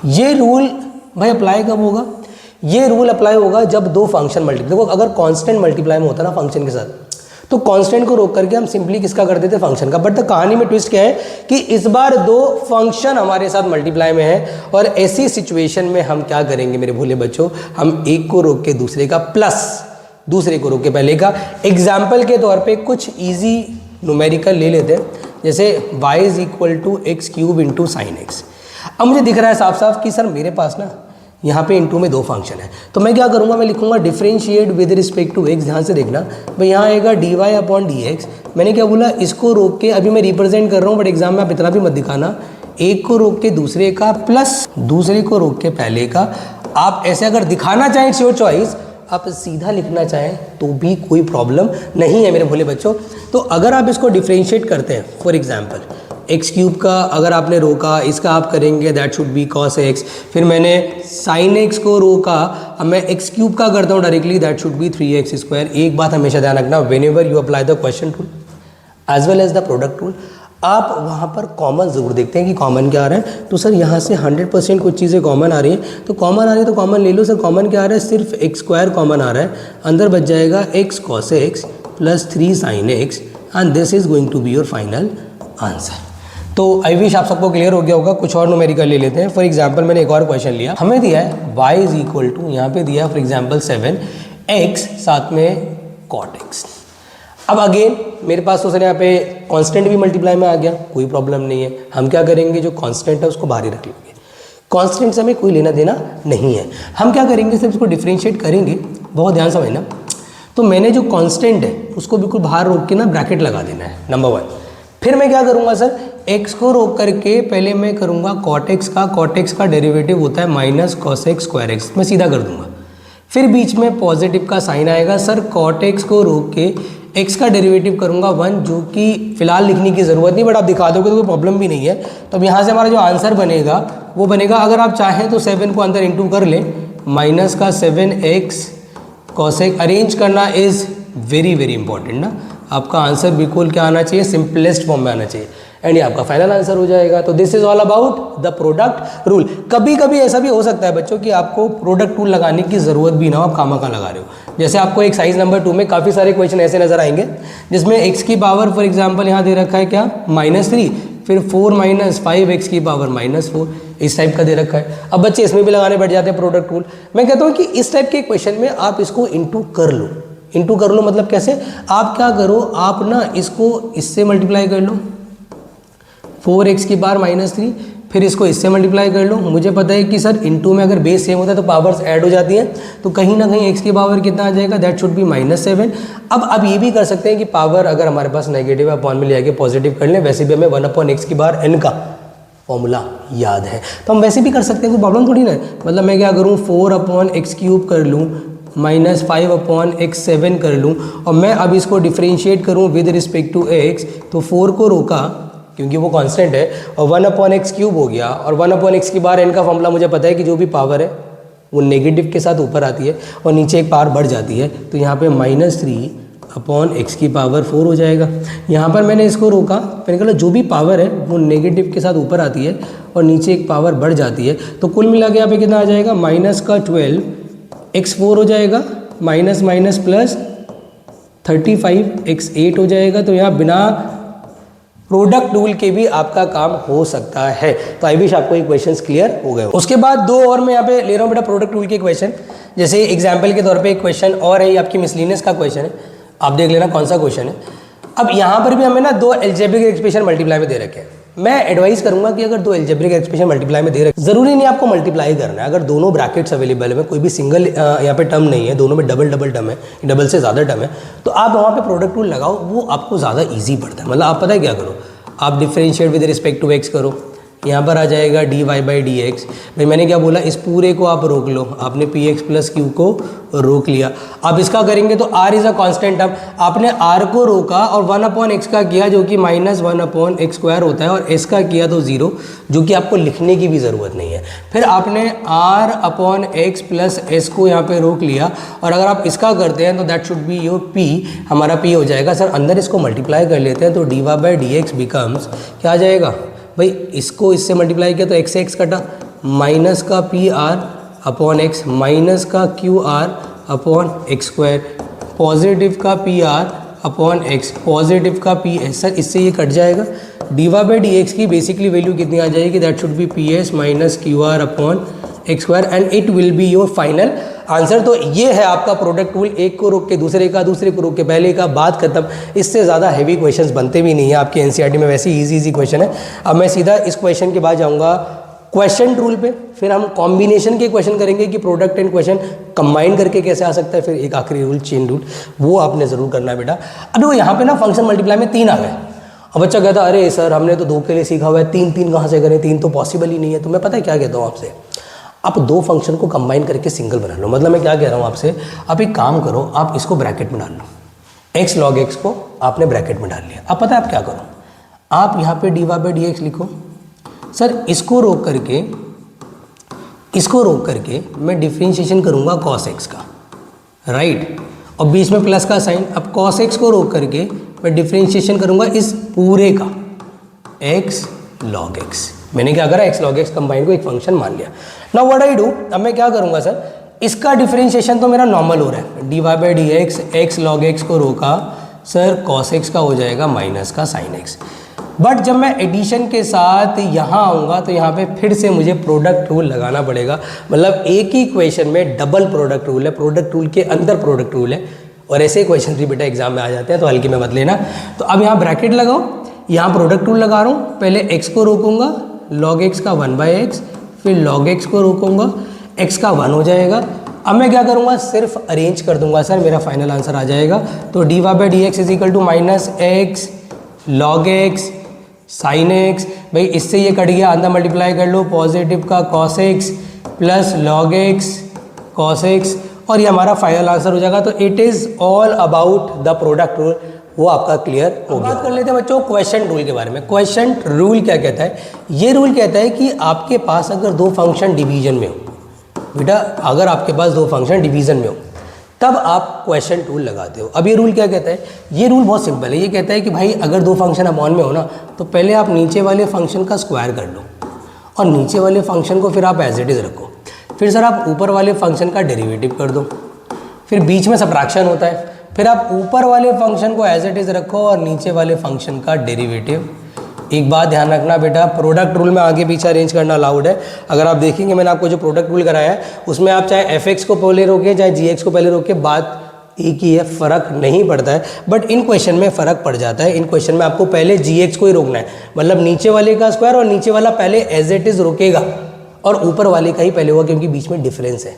ये रूल भाई अप्लाई कब होगा, ये रूल अप्लाई होगा जब दो फंक्शन मल्टीप्लाई, देखो अगर कांस्टेंट मल्टीप्लाई में होता ना फंक्शन के साथ, तो कांस्टेंट को रोक करके हम सिंपली किसका कर देते फंक्शन का। बट कहानी में ट्विस्ट क्या है कि इस बार दो फंक्शन हमारे साथ मल्टीप्लाई में है और ऐसी सिचुएशन में हम क्या करेंगे मेरे भोले बच्चों, हम एक को रोक के दूसरे का प्लस दूसरे को रोक के पहले का। एग्जाम्पल के तौर पर कुछ ईजी न्यूमेरिकल ले लेते हैं, जैसे y is equal to X cube into sine X. अब मुझे दिख रहा है साफ साफ कि सर मेरे पास ना यहाँ पे इंटू में दो फंक्शन है, तो मैं क्या करूँगा, मैं लिखूंगा differentiate with respect to X. ध्यान से देखना भाई, यहाँ आएगा D Y upon D X. मैंने क्या बोला, इसको रोक के अभी मैं रिप्रेजेंट कर रहा हूँ, बट एग्जाम में आप इतना भी मत दिखाना, एक को रोक के दूसरे का प्लस दूसरे को रोक के पहले का। आप ऐसे अगर दिखाना चाहें इट्स योर चॉइस, आप सीधा लिखना चाहें तो भी कोई प्रॉब्लम नहीं है मेरे भोले बच्चों। तो अगर आप इसको डिफरेंशिएट करते हैं, फॉर एग्जांपल एक्स क्यूब का अगर आपने रोका, इसका आप करेंगे that should B cos x, फिर मैंने साइन एक्स को रोका, अब मैं एक्स क्यूब का करता हूँ directly, that should be 3x square. एक बात हमेशा ध्यान रखना, whenever you apply the quotient rule as well as the product rule, आप वहाँ पर कॉमन ज़रूर देखते हैं कि कॉमन क्या आ रहा है। तो सर यहाँ से 100% कुछ चीज़ें कॉमन आ रही हैं, तो कॉमन आ रही है तो कॉमन ले लो। सर कॉमन क्या आ रहा है, सिर्फ एक्स स्क्वायर कॉमन आ रहा है, अंदर बच जाएगा X cos X plus 3 sine X and this is going to be your final answer. तो आई विश आप सबको क्लियर हो गया होगा। कुछ और न्यूमेरिकल ले लेते हैं। फॉर एग्जाम्पल मैंने एक और क्वेश्चन लिया, हमें दिया है y इज इक्वल टू, यहाँ पे दिया है फॉर एग्जाम्पल 7x साथ में cot x। अब अगेन मेरे पास तो सर यहाँ पे कांस्टेंट भी मल्टीप्लाई में आ गया, कोई प्रॉब्लम नहीं है। हम क्या करेंगे, जो कांस्टेंट है उसको बाहर ही रख लेंगे, कांस्टेंट से हमें कोई लेना देना नहीं है। हम क्या करेंगे, सिर्फ इसको डिफरेंशिएट करेंगे, बहुत ध्यान समझना। तो मैंने जो कांस्टेंट है उसको बिल्कुल बाहर रोक के ना ब्रैकेट लगा देना है, नंबर 1। फिर मैं क्या करूँगा सर, x को रोक करके पहले मैं करूँगा cot x का डेरिवेटिव होता है minus cos x square x, मैं सीधा कर दूंगा। फिर बीच में पॉजिटिव का साइन आएगा, सर cot x को रोक के x का डेरिवेटिव करूँगा 1, जो कि फिलहाल लिखने की ज़रूरत नहीं, बट आप दिखा दोगे तो कोई प्रॉब्लम भी नहीं है। तो अब यहाँ से हमारा जो आंसर बनेगा वो बनेगा, अगर आप चाहें तो 7 को अंदर इंटू कर लें, माइनस का 7x cos x। अरेंज करना इज़ वेरी वेरी इंपॉर्टेंट ना, आपका आंसर बिल्कुल क्या आना चाहिए, सिंपलेस्ट फॉर्म में आना चाहिए, एंड ये आपका फाइनल आंसर हो जाएगा। तो this is all about the product rule. कभी कभी ऐसा भी हो सकता है बच्चों कि आपको प्रोडक्ट रूल लगाने की ज़रूरत भी ना हो, आप खामा खा लगा रहे हो। जैसे आपको एक साइज नंबर 2 में काफ़ी सारे क्वेश्चन ऐसे नजर आएंगे जिसमें x की पावर फॉर एग्जाम्पल यहाँ दे रखा है क्या, -3, फिर 4 माइनस 5x की पावर -4, इस टाइप का दे रखा है। अब बच्चे इसमें भी लगाने बैठ जाते हैं प्रोडक्ट रूल। मैं कहता हूँ कि इस टाइप के क्वेश्चन में आप इसको इंटू कर लो। इंटू कर लो मतलब कैसे, आप क्या करो, आप ना इसको इससे मल्टीप्लाई कर लो, 4x की पावर -3, फिर इसको इससे मल्टीप्लाई कर लो। मुझे पता है कि सर इनटू में अगर बेस सेम होता है तो पावर्स ऐड हो जाती हैं, तो कहीं ना कहीं x की पावर कितना आ जाएगा, दैट शुड बी -7। अब ये भी कर सकते हैं कि पावर अगर हमारे पास नेगेटिव है अपॉन में ले आके पॉजिटिव कर लें, वैसे भी हमें 1/x की पावर n का फॉर्मूला याद है, तो हम वैसे भी कर सकते हैं, कोई प्रॉब्लम थोड़ी ना है। मतलब मैं क्या करूँ, 4/x³ कर लूँ, -5/x7 कर लूँ, और मैं अब इसको डिफरेंशिएट करूँ विद रिस्पेक्ट टू x, तो 4 को रोका क्योंकि वो कांस्टेंट है, और 1/x³ हो गया, और 1/x की बार n का फॉर्मूला मुझे पता है कि जो भी पावर है वो नेगेटिव के साथ ऊपर आती है और नीचे एक पावर बढ़ जाती है, तो यहाँ पे -3 अपॉन एक्स की पावर 4 हो जाएगा। यहाँ पर मैंने इसको रोका, मैंने कहा जो भी पावर है वो नेगेटिव के साथ ऊपर आती है और नीचे एक पावर बढ़ जाती है, तो कुल मिला के यहाँ पे कितना आ जाएगा, माइनस का 12 x4 हो जाएगा, माइनस माइनस प्लस 35 x8 हो जाएगा। तो यहाँ बिना प्रोडक्ट रूल के भी आपका काम हो सकता है। तो आई विश आपको ये क्वेश्चंस क्लियर हो गए। उसके बाद दो और मैं यहाँ पे ले रहा हूँ बेटा प्रोडक्ट रूल के क्वेश्चन। जैसे एग्जाम्पल के तौर पे एक क्वेश्चन और है, ये आपकी मिसलिनियस का क्वेश्चन है, आप देख लेना कौन सा क्वेश्चन है। अब यहाँ पर भी हमें ना दो अलजेब्रिक एक्सप्रेशन मल्टीप्लाई में दे रखे हैं। मैं एडवाइस करूंगा कि अगर दो अलजेब्रिक एक्सप्रेशन मल्टीप्लाई में दे रखे, जरूरी नहीं आपको मल्टीप्लाई करना है। अगर दोनों ब्रैकेट्स अवेलेबल है, कोई भी सिंगल यहाँ पे टर्म नहीं है, दोनों में डबल डबल टर्म है, डबल से ज़्यादा टर्म है, तो आप वहाँ पे प्रोडक्ट रूल लगाओ, वो आपको ज़्यादा ईजी पड़ता है। मतलब आप पता है क्या करो, आप differentiate with respect to X करो, यहाँ पर आ जाएगा D Y by D X. भाई मैंने क्या बोला, इस पूरे को आप रोक लो, आपने पी एक्स प्लस क्यू को रोक लिया। अब इसका करेंगे तो R is a constant term, आपने आर को रोका और 1 अपॉन एक्स का किया जो कि माइनस 1 अपॉन एक्स स्क्वायर होता है, और एस का किया तो 0, जो कि आपको लिखने की भी ज़रूरत नहीं है। फिर आपने R upon X plus S को यहाँ पे रोक लिया, और अगर आप इसका करते हैं तो that should be your P, हमारा पी हो जाएगा। सर अंदर इसको मल्टीप्लाई कर लेते हैं तो D Y by D X becomes क्या आ जाएगा भाई, इसको इससे मल्टीप्लाई किया तो एक्स से एक्स कटा, माइनस का p r upon x minus का q r upon x square, positive का p r upon x positive का पी एस। सर इससे ये कट जाएगा, D Y by D x की बेसिकली वैल्यू कितनी आ जाएगी, that should be p s minus q r upon x square, and it will be your final answer. तो ये है आपका प्रोडक्ट रूल, एक को रोक के दूसरे का, दूसरे को रोक के पहले का, बात खत्म। इससे ज़्यादा हैवी क्वेश्चंस बनते भी नहीं है आपके एनसीईआरटी में, वैसे ही इजी क्वेश्चन है। अब मैं सीधा इस क्वेश्चन के बाद जाऊँगा क्वेश्चन रूल पे, फिर हम कॉम्बिनेशन के क्वेश्चन करेंगे कि प्रोडक्ट एंड क्वेश्चन कंबाइन करके कैसे आ सकता है, फिर एक आखिरी रूल चेन रूल, वो आपने ज़रूर करना है बेटा। अभी वो यहाँ पे ना फंक्शन मल्टीप्लाई में 3 आ गए। अब बच्चा कहता अरे सर हमने तो 2 के लिए सीखा हुआ है, 3 कहाँ से करें, 3 तो पॉसिबल ही नहीं है। तो मैं पता है क्या कहता हूँ आपसे, आप 2 फंक्शन को कंबाइन करके सिंगल बना लो। मतलब मैं क्या कह रहा हूँ आपसे, आप एक काम करो, आप इसको ब्रैकेट में डाल लो, एक्स लॉग एक्स को आपने ब्रैकेट में डाल लिया। अब पता है आप क्या करो, आप यहाँ पे D Y by D X लिखो। सर इसको रोक करके मैं डिफ्रेंशिएशन करूँगा कॉस एक्स का, राइट, और बीच में प्लस का साइन। अब कॉस एक्स को रोक करके मैं डिफ्रेंशिएशन करूँगा इस पूरे का, एक्स लॉग एक्स। मैंने क्या करा, एक्स लॉग एक्स कंबाइन को एक फंक्शन मान लिया। नाउ व्हाट आई डू, अब मैं क्या करूंगा सर, इसका डिफरेंशिएशन तो मेरा नॉर्मल हो रहा है, D Y by D X, X log X को रोका, सर कॉस एक्स का हो जाएगा माइनस का साइन एक्स। बट जब मैं एडिशन के साथ यहाँ आऊँगा तो यहाँ पे फिर से मुझे प्रोडक्ट रूल लगाना पड़ेगा। मतलब एक ही क्वेश्चन में डबल प्रोडक्ट रूल है, प्रोडक्ट रूल के अंदर प्रोडक्ट रूल है, और ऐसे क्वेश्चन भी बेटा एग्जाम में आ जाते हैं, तो हल्के में मत लेना। तो अब यहाँ ब्रैकेट लगाओ, यहाँ प्रोडक्ट रूल लगा रहा हूँ, पहले एक्स को रोकूंगा, log x का 1 बाई एक्स, फिर log x को रोकूंगा, x का 1 हो जाएगा। अब मैं क्या करूंगा, सिर्फ अरेंज कर दूंगा सर, मेरा फाइनल आंसर आ जाएगा। तो D Y by D x is equal to minus X log X sine X. भाई इससे ये कट गया, अंदर मल्टीप्लाई कर लो, पॉजिटिव का cos X plus log X cos X, और ये हमारा फाइनल आंसर हो जाएगा। तो it is all about the product rule, वो आपका क्लियर हो गया। बात कर लेते हैं बच्चों क्वेश्चन रूल के बारे में। क्वेश्चन रूल क्या कहता है, ये रूल कहता है कि आपके पास अगर 2 फंक्शन डिवीजन में हो, बेटा अगर आपके पास 2 फंक्शन डिवीजन में हो तब आप क्वेश्चन रूल लगाते हो। अब ये रूल क्या कहता है, ये रूल बहुत सिंपल है। ये कहता है कि भाई अगर 2 फंक्शन अपॉन में हो ना, तो पहले आप नीचे वाले फंक्शन का स्क्वायर कर लो, और नीचे वाले फंक्शन को फिर आप एज इट इज़ रखो। फिर सर आप ऊपर वाले फंक्शन का डेरिवेटिव कर दो, फिर बीच में सब्ट्रैक्शन होता है, फिर आप ऊपर वाले फंक्शन को एज इट इज़ रखो और नीचे वाले फंक्शन का डेरिवेटिव। एक बात ध्यान रखना बेटा, प्रोडक्ट रूल में आगे पीछे अरेंज करना अलाउड है। अगर आप देखेंगे मैंने आपको जो प्रोडक्ट रूल कराया है उसमें आप चाहे एफ एक्स को पहले रोके चाहे जी एक्स को पहले रोके, बात एक ही है, फ़र्क नहीं पड़ता है। बट इन क्वेश्चन में फ़र्क पड़ जाता है। इन क्वेश्चन में आपको पहले जी एक्स को ही रोकना है, मतलब नीचे वाले का स्क्वायर, और नीचे वाला पहले एज इट इज़ रोकेगा और ऊपर वाले का ही पहले होगा, क्योंकि बीच में डिफरेंस है।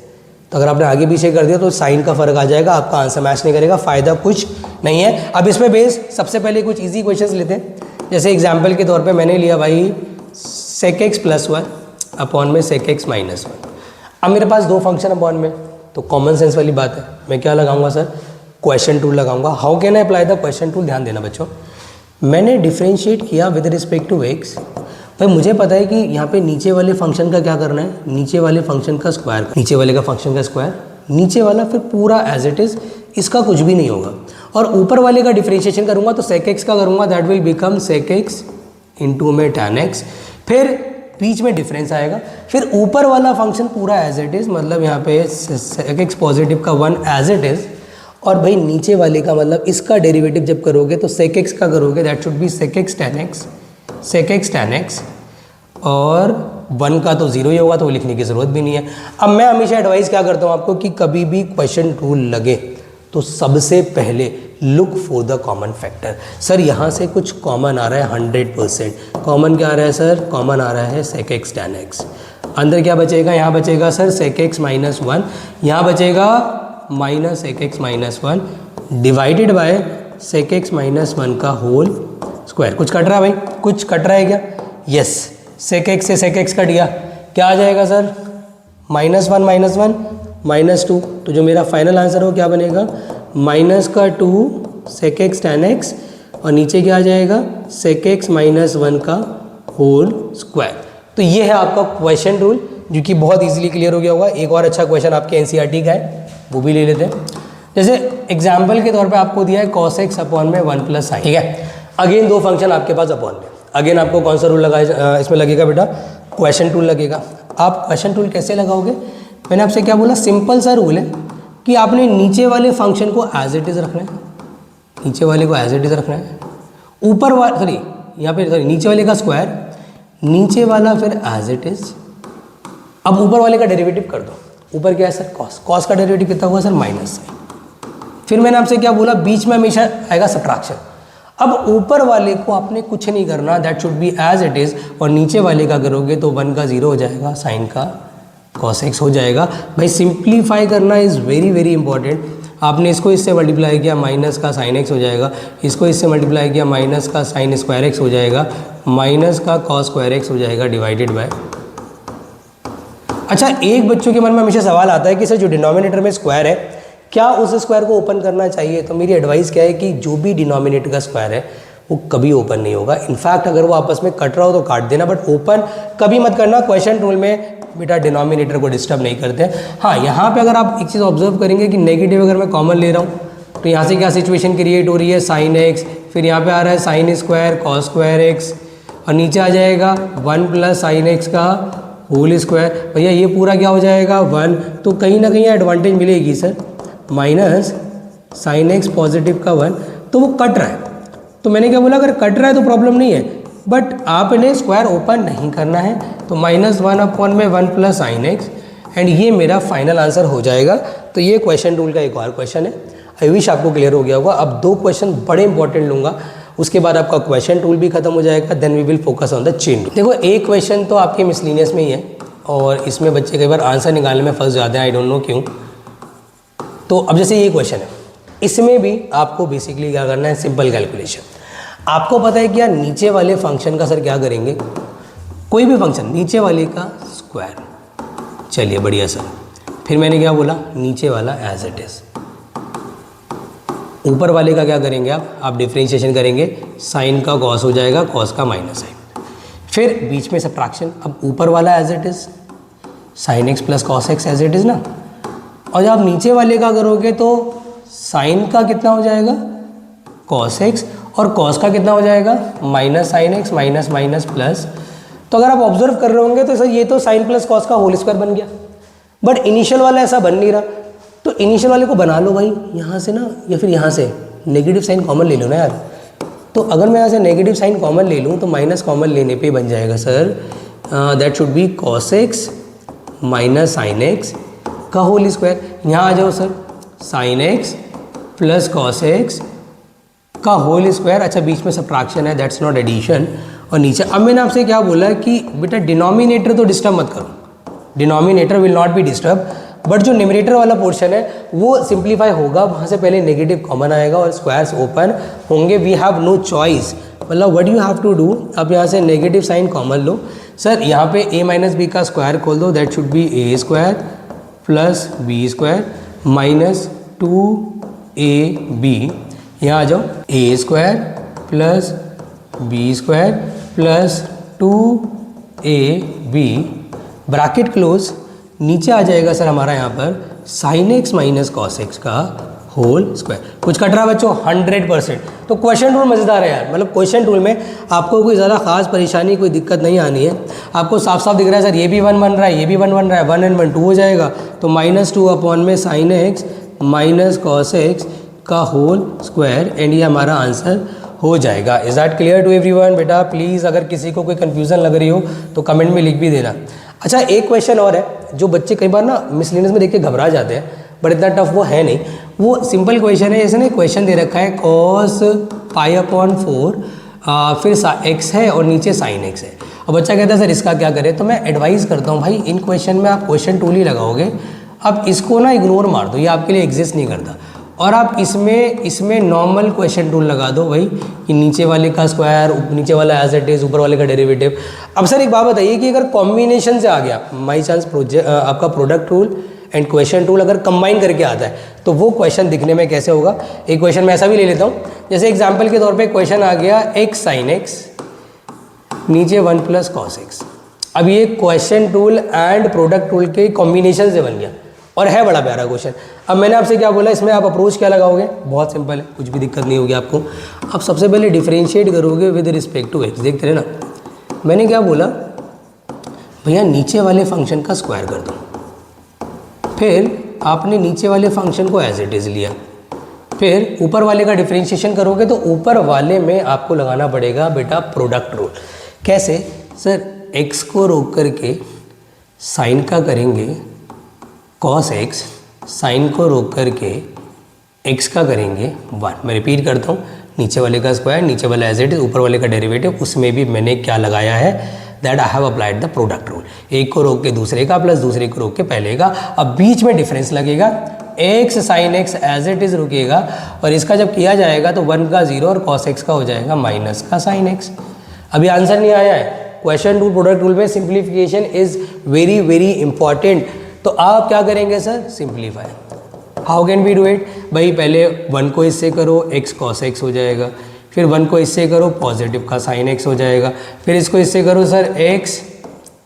तो अगर आपने आगे पीछे कर दिया तो साइन का फ़र्क आ जाएगा, आपका आंसर मैच नहीं करेगा, फ़ायदा कुछ नहीं है। अब इसमें बेस सबसे पहले कुछ इजी क्वेश्चंस लेते हैं। जैसे एग्जांपल के तौर पे मैंने लिया भाई सेक एक्स प्लस 1 अपॉन में सेक एक्स माइनस 1। अब मेरे पास 2 फंक्शन अपॉन में, तो कॉमन सेंस वाली बात है, मैं क्या लगाऊंगा सर, क्वेश्चन टूल लगाऊंगा। How can I apply the question tool, ध्यान देना बच्चों। मैंने डिफ्रेंशिएट किया विद रिस्पेक्ट टू एक्स, भाई मुझे पता है कि यहाँ पे नीचे वाले फंक्शन का क्या करना है, नीचे वाले फंक्शन का स्क्वायर, नीचे वाले का फंक्शन का स्क्वायर, नीचे वाला फिर पूरा एज इट इज़, इसका कुछ भी नहीं होगा। और ऊपर वाले का डिफरेंशिएशन करूँगा तो sec x का करूँगा, that will become sec x into में tan x, फिर बीच में डिफरेंस आएगा, फिर ऊपर वाला फंक्शन पूरा एज इट इज़, मतलब यहाँ पे sec x पॉजिटिव का 1 एज इट इज़, और भाई नीचे वाले का मतलब इसका डेरिवेटिव जब करोगे तो sec x का करोगे, that should B sec x tan x, और 1 का तो 0 ही होगा तो वो लिखने की ज़रूरत भी नहीं है। अब मैं हमेशा एडवाइस क्या करता हूँ आपको कि कभी भी क्वेश्चन रूल लगे तो सबसे पहले look for the common factor. Sir यहाँ से कुछ कॉमन आ रहा है 100%, कॉमन क्या आ रहा है सर? कॉमन आ रहा है sec x tan x। अंदर क्या बचेगा? यहाँ बचेगा सर sec x माइनस 1, यहाँ बचेगा minus sec x minus 1 divided by sec x minus 1 का होल स्क्वायर। कुछ कट रहा है भाई? कुछ कट रहा है क्या? यस, sec x से sec x कट गया, क्या आ जाएगा सर? -1 -2, तो जो मेरा फाइनल आंसर हो क्या बनेगा? -2 sec x tan x, और नीचे क्या आ जाएगा? sec x माइनस 1 का होल स्क्वायर। तो ये है आपका क्वेश्चन रूल जो कि बहुत इजीली क्लियर हो गया होगा। एक और अच्छा क्वेश्चन आपके एनसीईआरटी का है, वो भी ले लेते हैं। जैसे एग्जाम्पल के तौर पे आपको दिया है cos x अपॉन में 1 प्लस साइन, ठीक है। अगेन दो फंक्शन आपके पास अपॉन में, अगेन आपको कौन सा रूल लगाए इसमें लगेगा बेटा? क्वेश्चन टूल लगेगा। आप क्वेश्चन टूल कैसे लगाओगे? मैंने आपसे क्या बोला? सिंपल सा रूल है कि आपने नीचे वाले फंक्शन को एज इट इज़ रखना है, नीचे वाले को एज इट इज़ रखना है, ऊपर वाला सॉरी यहाँ पे सॉरी नीचे वाले का स्क्वायर, नीचे वाला फिर एज इट इज़। अब ऊपर वाले का डेरिवेटिव कर दो। ऊपर क्या है सर? कॉस, कॉस का डेरिवेटिव कितना हुआ सर? Minus sign. फिर मैंने आपसे क्या बोला? बीच में हमेशा आएगा सब्ट्रैक्शन। अब ऊपर वाले को आपने कुछ नहीं करना, that should be as it is, और नीचे वाले का करोगे तो 1 का 0 हो जाएगा, साइन का cos x हो जाएगा। भाई सिंप्लीफाई करना इज़ वेरी वेरी इंपॉर्टेंट। आपने इसको इससे मल्टीप्लाई किया, माइनस का साइन x हो जाएगा, इसको इससे मल्टीप्लाई किया, माइनस का साइन स्क्वायर x हो जाएगा, माइनस का cos स्क्वायर x हो जाएगा डिवाइडेड बाय। अच्छा, एक बच्चों के मन में हमेशा सवाल आता है कि सर जो डिनोमिनेटर में स्क्वायर है, क्या उस स्क्वायर को ओपन करना चाहिए? तो मेरी एडवाइस क्या है कि जो भी डिनोमिनेटर का स्क्वायर है वो कभी ओपन नहीं होगा। इनफैक्ट अगर वो आपस में कट रहा हो तो काट देना, बट ओपन कभी मत करना। क्वेश्चन रूल में बेटा डिनोमिनेटर को डिस्टर्ब नहीं करते। हाँ, यहाँ पे अगर आप एक चीज़ ऑब्जर्व करेंगे कि नेगेटिव अगर मैं कॉमन ले रहा हूँ तो यहाँ से क्या सिचुएशन क्रिएट हो रही है? साइन एक्स, फिर यहाँ पे आ रहा है sine square cos square x, और नीचे आ जाएगा 1 प्लस साइन एक्स का होल स्क्वायर। भैया ये पूरा क्या हो जाएगा? 1। तो कहीं ना कहीं एडवांटेज मिलेगी sir, minus sine x positive का 1, तो वो कट रहा है। तो मैंने क्या बोला? अगर कट रहा है तो प्रॉब्लम नहीं है, बट आपने स्क्वायर ओपन नहीं करना है। तो -1 अपॉन में 1 प्लस साइन एक्स, एंड ये मेरा फाइनल आंसर हो जाएगा। तो ये क्वेश्चन रूल का एक और क्वेश्चन है। आई विश आपको क्लियर हो गया होगा। अब दो क्वेश्चन बड़े इंपॉर्टेंट लूँगा, उसके बाद आपका क्वेश्चन टूल भी खत्म हो जाएगा, then we will focus on the chain rule. देखो, एक क्वेश्चन तो आपके मिसलिनियस में ही है और इसमें बच्चे कई बार आंसर निकालने में फंस जाते हैं, आई डोंट नो क्यों। तो अब जैसे ये क्वेश्चन है, इसमें भी आपको बेसिकली क्या करना है? Simple calculation. आपको पता है क्या? नीचे वाले फंक्शन का सर क्या करेंगे? कोई भी फंक्शन नीचे वाले का स्क्वायर। चलिए बढ़िया सर। फिर मैंने क्या बोला? नीचे वाला एज इट इज़। ऊपर वाले का क्या करेंगे आप डिफरेंशिएशन करेंगे, साइन का कॉस हो जाएगा, कॉस का माइनस साइन, फिर बीच में सब्ट्रैक्शन। अब ऊपर वाला as it is, sine X plus cos X as it is ना, और जब आप नीचे वाले का करोगे तो साइन का कितना हो जाएगा? कॉस एक्स, और कॉस का कितना हो जाएगा? Minus sine x minus minus plus. तो अगर आप ऑब्जर्व कर रहे होंगे तो सर ये तो साइन प्लस कॉस का होल स्क्वायर बन गया, बट इनिशियल वाला ऐसा बन नहीं रहा। तो इनिशियल वाले को बना लो भाई यहाँ से ना, या फिर यहाँ से नेगेटिव साइन कॉमन ले लो ना यार। तो अगर मैं यहाँ से नेगेटिव साइन कॉमन ले लूँ तो माइनस कॉमन लेने पे बन जाएगा sir, that should B cos x minus sine x का होल स्क्वायर। यहाँ आ जाओ sir, sign X plus cos X का होल स्क्वायर। अच्छा, बीच में सब्ट्रैक्शन है, दैट्स नॉट एडिशन। और नीचे अब मैंने आपसे क्या बोला कि बेटा डिनोमिनेटर तो डिस्टर्ब मत करो, denominator will not be disturb, but जो न्यूमरेटर वाला पोर्शन है वो सिंप्लीफाई होगा। वहाँ से पहले नेगेटिव कॉमन आएगा और स्क्वायर्स ओपन होंगे। वी हैव नो चॉइस, मतलब what you have to do, अब यहाँ से नेगेटिव साइन कॉमन लो सर। यहाँ पे a माइनस बी का स्क्वायर खोल दो, that should be a square plus B square minus 2ab। यहाँ आ जाओ, a square plus B square plus 2ab bracket close. नीचे आ जाएगा सर हमारा यहाँ पर sine x minus cos X का होल स्क्वायर। कुछ कट रहा है बच्चों? 100%। तो क्वेश्चन रूल मज़ेदार है यार, मतलब क्वेश्चन रूल में आपको कोई ज़्यादा खास परेशानी, कोई दिक्कत नहीं आनी है। आपको साफ साफ दिख रहा है सर, ये भी 1 बन रहा है, ये भी 1 बन रहा है, 1 and 1 2 हो जाएगा, तो -2 अपॉन में sin x minus cos x का होल स्क्वायर, एंड ये हमारा आंसर हो जाएगा। Is that clear to everyone? बेटा प्लीज़ अगर किसी को कोई कन्फ्यूज़न लग रही हो तो कमेंट में लिख भी देना। अच्छा, एक क्वेश्चन और है जो बच्चे कई बार ना मिसलेनियस में देख के घबरा जाते हैं, बट इतना टफ वो है नहीं। वो सिंपल क्वेश्चन है, जैसे ना क्वेश्चन दे रखा है cos π/4 फिर x है और नीचे sin x है, और बच्चा कहता है सर इसका क्या करें। तो मैं एडवाइस करता हूँ भाई इन क्वेश्चन में आप क्वेश्चन टूल ही लगाओगे, अब इसको ना इग्नोर मार दो, ये आपके लिए एग्जिस्ट नहीं करता, और आप इसमें नॉर्मल क्वेश्चन टूल लगा दो भाई कि नीचे वाले का स्क्वायर, नीचे वाला एज इट इज, ऊपर वाले का डेरिवेटिव। अब सर एक बात बताइए कि अगर कॉम्बिनेशन से आ गया बाई चांस आपका product rule and quotient tool अगर कंबाइन करके आता है तो वो क्वेश्चन दिखने में कैसे होगा। एक क्वेश्चन मैं ऐसा भी ले लेता हूँ, जैसे एग्जाम्पल के तौर पे क्वेश्चन आ गया x sin x नीचे 1 + cos x। अब ये question tool and product tool के कॉम्बिनेशन से बन गया और है बड़ा प्यारा क्वेश्चन। अब मैंने आपसे क्या बोला, इसमें आप अप्रोच क्या लगाओगे? बहुत सिंपल है, कुछ भी दिक्कत नहीं होगी आपको। आप सबसे पहले डिफरेंशिएट करोगे विद रिस्पेक्ट टू x। देखते रहे ना, मैंने क्या बोला भैया, नीचे वाले फंक्शन का स्क्वायर कर दो, फिर आपने नीचे वाले फंक्शन को एज इट इज़ लिया, फिर ऊपर वाले का डिफरेंशिएशन करोगे तो ऊपर वाले में आपको लगाना पड़ेगा बेटा प्रोडक्ट रूल। कैसे सर? x को रोक करके साइन का करेंगे cos x, साइन को रोक करके x का करेंगे 1। मैं रिपीट करता हूँ, नीचे वाले का स्क्वायर, नीचे वाला एज इट इज, ऊपर वाले का डेरिवेटिव, उसमें भी मैंने क्या लगाया है, that I have applied the product rule. एक को रोक के दूसरे का प्लस दूसरे को रोक के पहले का, अब बीच में डिफरेंस लगेगा, x sin x as it is रुकेगा, और इसका जब किया जाएगा तो 1 का 0 और cos x का हो जाएगा माइनस का sin x। अभी आंसर नहीं आया है। क्वेश्चन टूल प्रोडक्ट रूल में simplification is very very important. तो आप क्या करेंगे sir? Simplify. How can we do it? भाई पहले 1 को इससे करो, x cos x हो जाएगा, फिर 1 को इससे करो, पॉजिटिव का sin x हो जाएगा, फिर इसको इससे करो sir x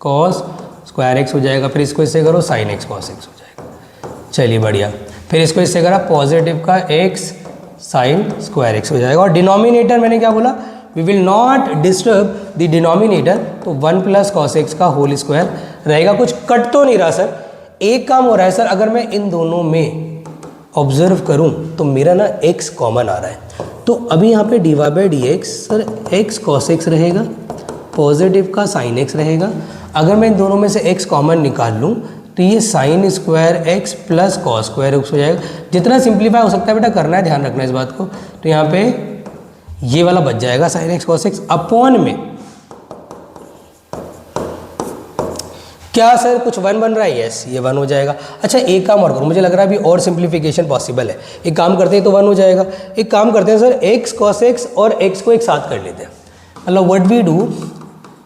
cos square x हो जाएगा, फिर इसको इससे करो sin x cos x हो जाएगा। चलिए बढ़िया, फिर इसको इससे करा पॉजिटिव का x sin स्क्वायर x हो जाएगा। और डिनोमिनेटर मैंने क्या बोला, we will not disturb the denominator, तो 1 + cos x का होल स्क्वायर रहेगा। कुछ कट तो नहीं रहा सर, एक काम हो रहा है सर, अगर मैं इन दोनों में ऑब्जर्व करूं तो मेरा ना x कॉमन आ रहा है, तो अभी यहाँ पे dy/dx sir x cos x रहेगा, पॉजिटिव का sin x रहेगा। अगर मैं इन दोनों में से x कॉमन निकाल लूँ तो ये sin square x plus cos square x हो जाएगा। जितना सिंप्लीफाई हो सकता है बेटा करना है, ध्यान रखना इस बात को। तो यहाँ पे ये वाला बच जाएगा sin x cos x upon में क्या सर कुछ 1 बन रहा है? यस, ये 1 हो जाएगा। अच्छा एक काम और करो, मुझे लग रहा है अभी और सिंप्लीफिकेशन पॉसिबल है। एक काम करते हैं तो 1 हो जाएगा। एक काम करते हैं सर, x cos x और x को एक साथ कर लेते हैं। मतलब what we do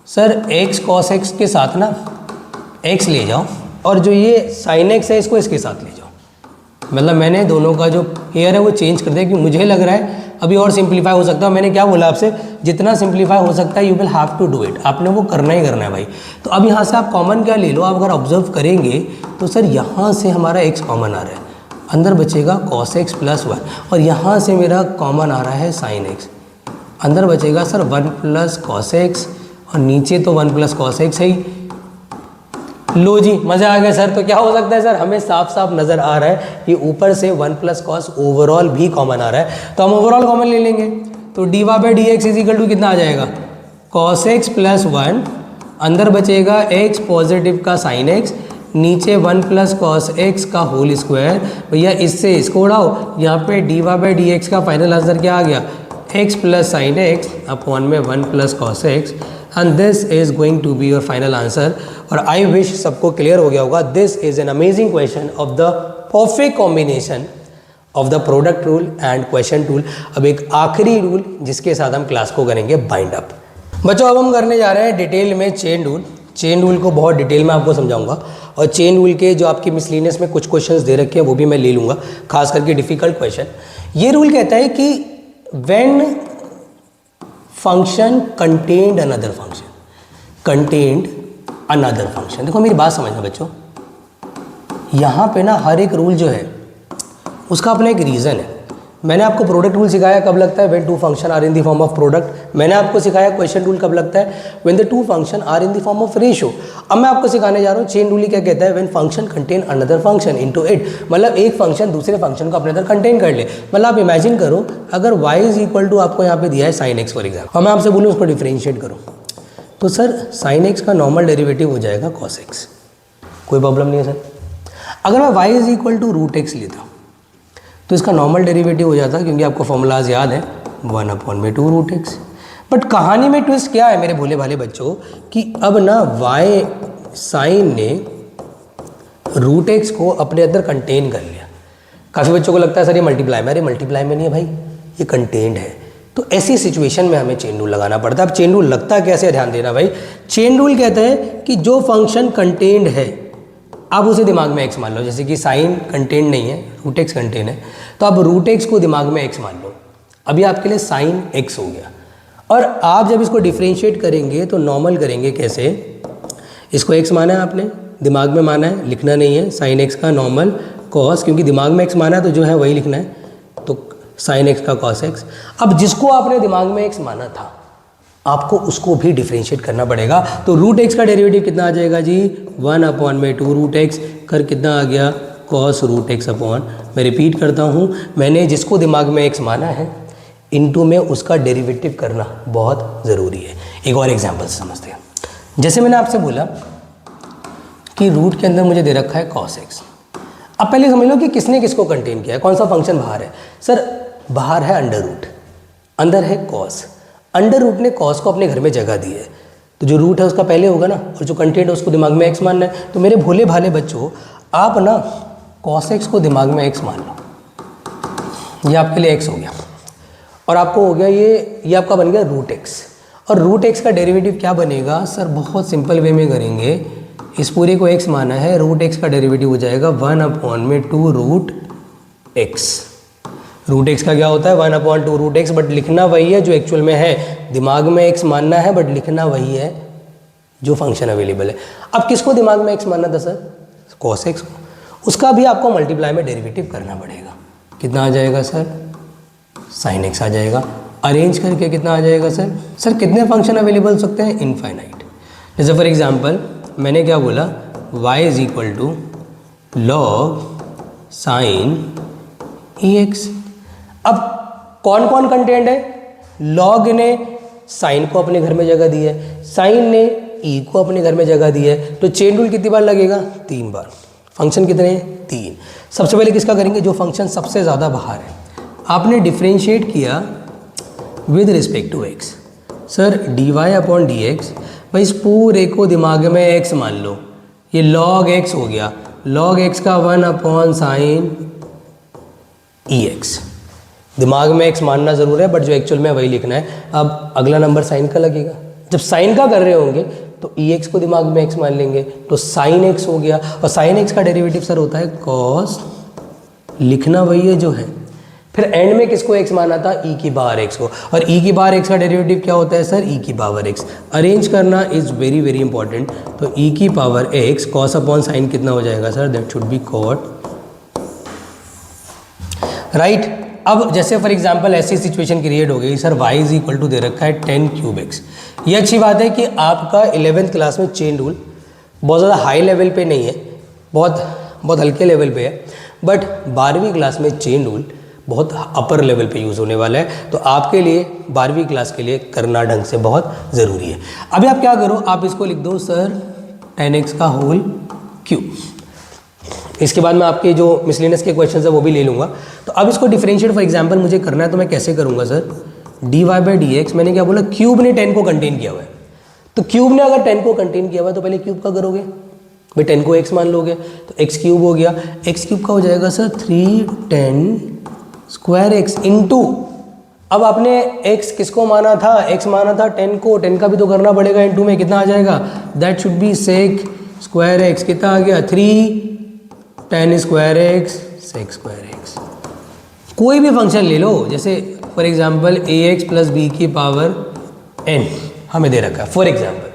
sir, x cos x के साथ ना x ले जाओ, और जो ये sin x है इसको इसके साथ ले जाओ। मतलब मैंने दोनों का जो हेयर है वो चेंज कर दिया, क्योंकि मुझे लग रहा है अभी और सिंप्लीफाई हो सकता है। मैंने क्या बोला आपसे, जितना सिंप्लीफाई हो सकता है you will have to do it, आपने वो करना ही करना है भाई। तो अब यहाँ से आप कॉमन क्या ले लो, आप अगर ऑब्जर्व करेंगे तो सर यहाँ से हमारा x कॉमन आ रहा है, अंदर बचेगा cos x + 1, और यहाँ से मेरा कॉमन आ रहा है sin x, अंदर बचेगा सर 1 + cos x, और नीचे तो 1 + cos x है ही। लो जी, मज़ा आ गया सर। तो क्या हो सकता है सर, हमें साफ साफ नज़र आ रहा है कि ऊपर से 1 + cos ओवरऑल भी कॉमन आ रहा है, तो हम ओवरऑल कॉमन ले लेंगे। तो dy/dx इक्वल टू कितना आ जाएगा, cos x + 1, अंदर बचेगा x पॉजिटिव का sin x, नीचे 1 + cos x का होल स्क्वायर। भैया इससे इसको उड़ाओ, यहाँ पे dy/dx का फाइनल आंसर क्या आ गया, x + sin x अपॉन में 1 + cos x, and this is going to be your final answer. और आई विश सबको क्लियर हो गया होगा। This is an amazing question of the perfect combination of the product rule and quotient rule. अब एक आखिरी रूल जिसके साथ हम क्लास को करेंगे बाइंड अप। बच्चों अब हम करने जा रहे हैं डिटेल में चेन रूल। चेन रूल को बहुत डिटेल में आपको समझाऊंगा, और चेन रूल के जो आपकी मिसलिनियस में कुछ क्वेश्चंस दे रखे हैं वो भी मैं ले लूँगा, खास करके डिफ़िकल्ट क्वेश्चन। ये रूल कहता है कि when function contained another function, contained another function. देखो मेरी बात समझना बच्चों, यहाँ पे ना हर एक रूल जो है उसका अपना एक रीज़न है। मैंने आपको प्रोडक्ट रूल सिखाया कब लगता है, when two function are in the form of product. मैंने आपको सिखाया क्वेश्चन रूल कब लगता है, when the two function are in the form of ratio. अब मैं आपको सिखाने जा रहा हूँ चेन रूल क्या कहता है, when function contain another function into it, मतलब एक फंक्शन दूसरे फंक्शन को अपने अंदर कंटेन कर ले। मतलब आप इमेजिन करो अगर y इज इक्वल टू आपको यहाँ पे दिया है साइन एक्स फॉर एग्जाम्पल, और मैं आपसे बोलूँ उसको डिफ्रेंशिएट करो, तो सर साइन एक्स का नॉर्मल डेरिवेटिव हो जाएगा कॉस एक्स, कोई प्रॉब्लम नहीं है सर। अगर मैं y is equal to root X लेता हूँ तो इसका नॉर्मल डेरिवेटिव हो जाता है, क्योंकि आपको फॉर्मूलाज याद है 1/2 रूट एक्स। बट कहानी में ट्विस्ट क्या है मेरे भोले भाले बच्चों, कि अब ना y साइन ने रूट एक्स को अपने अंदर कंटेन कर लिया। काफ़ी बच्चों को लगता है सर ये मल्टीप्लाई में, अरे मल्टीप्लाई में नहीं है भाई, ये कंटेन्ड है। तो ऐसी सिचुएशन में हमें चेन रूल लगाना पड़ता है। अब चेन रूल लगता कैसे, ध्यान देना भाई। चेन रूल कहता है कि जो फंक्शन कंटेन्ड है आप उसे दिमाग में x मान लो, जैसे कि साइन कंटेन्ड नहीं है, रूट एक्स कंटेन है, तो आप रूट एक्स को दिमाग में x मान लो। अभी आपके लिए साइन x हो गया, और आप जब इसको डिफ्रेंशिएट करेंगे तो नॉर्मल करेंगे कैसे, इसको x माना है आपने, दिमाग में माना है, लिखना नहीं है साइन x का नॉर्मल कॉस, क्योंकि दिमाग में x माना है तो जो है वही लिखना है, तो साइन x का कॉस x। अब जिसको आपने दिमाग में x माना था आपको उसको भी डिफ्रेंशिएट करना पड़ेगा। तो रूट एक्स का डेरिवेटिव कितना आ जाएगा जी, 1/2 रूट एक्स कर कितना आ गया, कॉस रूट एक्स अपॉन, मैं रिपीट करता हूँ, मैंने जिसको दिमाग में एक्स माना है इनटू में उसका डेरिवेटिव करना बहुत ज़रूरी है। एक और एग्जांपल से समझते हैं। जैसे मैंने आपसे बोला कि रूट के अंदर मुझे दे रखा है कॉस एक्स। अब पहले समझ लो कि किसने किसको कंटेन किया है, कौन सा फंक्शन बाहर है। सर बाहर है अंडर रूट, अंदर है कॉस। अंडर रूट ने कॉस को अपने घर में जगह दी है, तो जो रूट है उसका पहले होगा ना, और जो कंटेंट है उसको दिमाग में एक्स मानना है। तो मेरे भोले भाले बच्चों आप ना कॉस एक्स को दिमाग में एक्स मान लो, ये आपके लिए एक्स हो गया, और आपको हो गया ये आपका बन गया रूट एक्स। और रूट एक्स का डेरिवेटिव क्या बनेगा सर, बहुत सिंपल वे में करेंगे, इस पूरे को एक्स माना है, रूट एक्स का डेरिवेटिव हो जाएगा 1/2 रूट एक्स। रूट एक्स का क्या होता है 1/2 रूट एक्स, बट लिखना वही है जो एक्चुअल में है, दिमाग में एक्स मानना है बट लिखना वही है जो फंक्शन अवेलेबल है। अब किसको दिमाग में एक्स मानना था सर, कॉस एक्स को, उसका भी आपको मल्टीप्लाई में डेरिवेटिव करना पड़ेगा। कितना आ जाएगा सर, साइन एक्स आ जाएगा। अरेंज करके कितना आ जाएगा सर, कितने फंक्शन अवेलेबल हो सकते हैं, इनफाइनाइट। जैसे फॉर एग्जाम्पल मैंने क्या बोला, y is equal to log sine E X. अब कौन कौन कंटेंट है, लॉग ने साइन को अपने घर में जगह दी है, साइन ने ई को अपने घर में जगह दी है, तो चेन रूल कितनी बार लगेगा, 3 बार। फंक्शन कितने हैं, 3। सबसे पहले किसका करेंगे, जो फंक्शन सबसे ज़्यादा बाहर है। आपने डिफ्रेंशिएट किया with respect to X, sir dy/dx, भाई इस पूरे को दिमाग में एक्स मान लो, ये log x हो गया, log x का 1/sin ex। दिमाग में x मानना ज़रूर है बट जो एक्चुअल में वही लिखना है। अब अगला नंबर साइन का लगेगा, जब साइन का कर रहे होंगे तो ex को दिमाग में x मान लेंगे, तो sin x हो गया, और sin x का डेरिवेटिव सर होता है cos, लिखना वही है जो है। फिर एंड में किसको x माना था, e की पावर x को, और e की पावर x का डेरिवेटिव क्या होता है सर, e की पावर x। अरेंज करना इज़ वेरी वेरी इंपॉर्टेंट, तो e की power x cos upon sine कितना हो जाएगा sir, that should be cot, right. अब जैसे फॉर एग्जांपल ऐसी सिचुएशन क्रिएट हो गई, sir y is equal to दे रखा है 10³ ये अच्छी बात है कि आपका 11th क्लास में चेन रूल बहुत ज़्यादा हाई लेवल पे नहीं है, बहुत हल्के लेवल पे है, बट 12वीं क्लास में चेन रूल बहुत अपर लेवल पे यूज़ होने वाला है। तो आपके लिए 12वीं क्लास के लिए करना ढंग से बहुत ज़रूरी है। अभी आप क्या करो, आप इसको लिख दो सर 10x का होल क्यूब। इसके बाद मैं आपके जो मिसलेनियस के क्वेश्चन है वो भी ले लूँगा। तो अब इसको डिफरेंशिएट फॉर एग्जांपल मुझे करना है, तो मैं कैसे करूँगा सर, dy/dx, मैंने क्या बोला, क्यूब ने 10 को कंटेन किया हुआ है, तो क्यूब ने अगर 10 को कंटेन किया हुआ है तो पहले क्यूब का करोगे, भाई 10 को x मान लोगे, तो x³ हो गया, x³ का हो जाएगा सर 310² इंटू, अब आपने x किसको माना था, x माना था 10 को, 10 का भी तो करना पड़ेगा, इंटू में कितना आ जाएगा, दैट शुड बी sec²x, कितना आ गया 310²x sec²x। कोई भी फंक्शन ले लो, जैसे फॉर एग्जांपल ax + b की पावर n हमें दे रखा है फॉर एग्जांपल।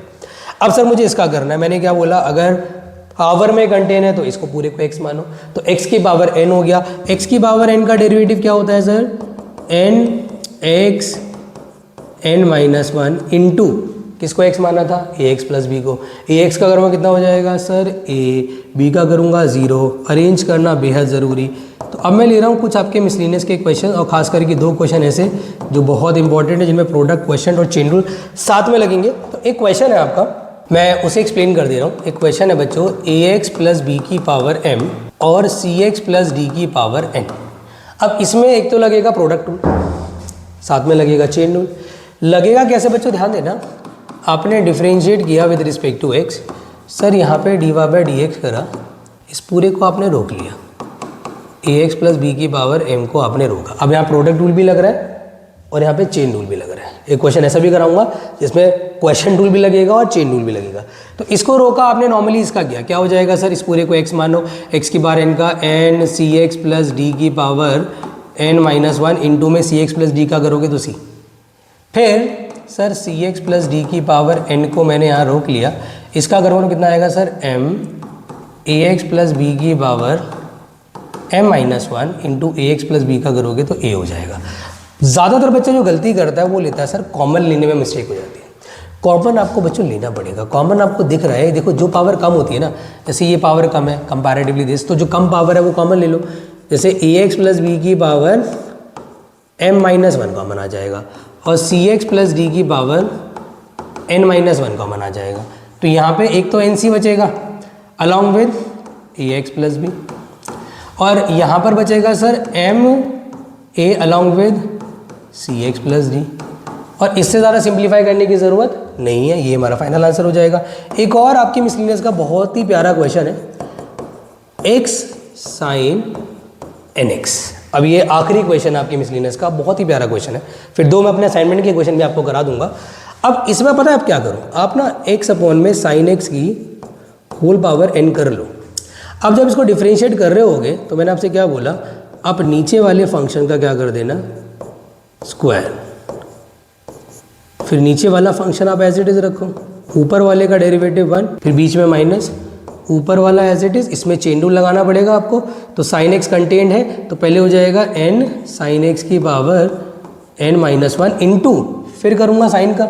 अब सर मुझे इसका करना है, मैंने क्या बोला, अगर पावर में कंटेन है तो इसको पूरे को x मानो, तो x की पावर n हो गया। x की पावर n का डेरिवेटिव क्या होता है sir, n x n minus one into किसको x माना था, ax प्लस बी को। ax का करूँगा कितना हो जाएगा सर a, b का करूँगा 0। अरेंज करना बेहद ज़रूरी। तो अब मैं ले रहा हूँ कुछ आपके मिसलिनियस के क्वेश्चन, और खास करके 2 क्वेश्चन ऐसे जो बहुत इंपॉर्टेंट है, जिनमें प्रोडक्ट क्वेश्चन और चेन रूल साथ में लगेंगे। तो एक क्वेश्चन है आपका, मैं उसे एक्सप्लेन कर दे रहा हूँ। एक क्वेश्चन है बच्चों, ax प्लस बी की पावर m और cx प्लस डी की पावर n। अब इसमें एक तो लगेगा प्रोडक्ट रूल, साथ में लगेगा चेन रूल। लगेगा कैसे बच्चों, ध्यान देना, आपने डिफरेंशिएट किया with respect to x। Sir यहाँ पे dy बाई डी एक्स करा, इस पूरे को आपने रोक लिया, ax प्लस बी की पावर m को आपने रोका। अब यहाँ प्रोडक्ट रूल भी लग रहा है और यहाँ पे चेन रूल भी लग रहा है। एक क्वेश्चन ऐसा भी कराऊंगा जिसमें क्वेश्चन रूल भी लगेगा और चेन रूल भी लगेगा। तो इसको रोका आपने, नॉर्मली इसका किया, क्या हो जाएगा सर, इस पूरे को x मानो, x की बार n का n cx प्लस डी की power n minus one into में cx प्लस डी का करोगे तो c। फिर सर cx प्लस डी की पावर n को मैंने यहाँ रोक लिया, इसका करोगे तो कितना आएगा sir m ax plus b की power m minus one into ax plus B का करोगे तो a हो जाएगा। ज़्यादातर बच्चा जो गलती करता है वो लेता है सर कॉमन लेने में मिस्टेक हो जाती है। कॉमन आपको बच्चों लेना पड़ेगा। कॉमन आपको दिख रहा है, देखो जो पावर कम होती है ना, जैसे ये पावर कम है कंपैरेटिवली दिस, तो जो कम पावर है वो कॉमन ले लो। जैसे ax प्लस बी की power m minus one common आ जाएगा और cx प्लस डी की power n minus one common आ जाएगा। तो यहाँ पे एक तो nc बचेगा along with ax plus b, और यहाँ पर बचेगा sir m a along with cx plus d. और इससे ज़्यादा सिंप्लीफाई करने की ज़रूरत नहीं है, ये हमारा फाइनल आंसर हो जाएगा। एक और आपकी मिसलिनियस का बहुत ही प्यारा क्वेश्चन है, x साइन nx। अब ये आखिरी क्वेश्चन है आपकी मिसलिनियस का, बहुत ही प्यारा क्वेश्चन है। फिर 2 मैं अपने असाइनमेंट के क्वेश्चन भी आपको करा दूंगा। अब इसमें पता है आप क्या करो, आप ना x अपॉन में साइन x की होल पावर n कर लो। अब जब इसको डिफ्रेंशिएट कर रहे होगे तो मैंने आपसे क्या बोला, आप नीचे वाले फंक्शन का क्या कर देना, स्क्वायर, फिर नीचे वाला फंक्शन आप एज इट इज रखो, ऊपर वाले का डेरिवेटिव 1, फिर बीच में माइनस, ऊपर वाला एज इट इज। इसमें चेन रूल लगाना पड़ेगा आपको। तो साइन एक्स कंटेंट है तो पहले हो जाएगा n साइन एक्स की power n minus one into, फिर करूँगा साइन का,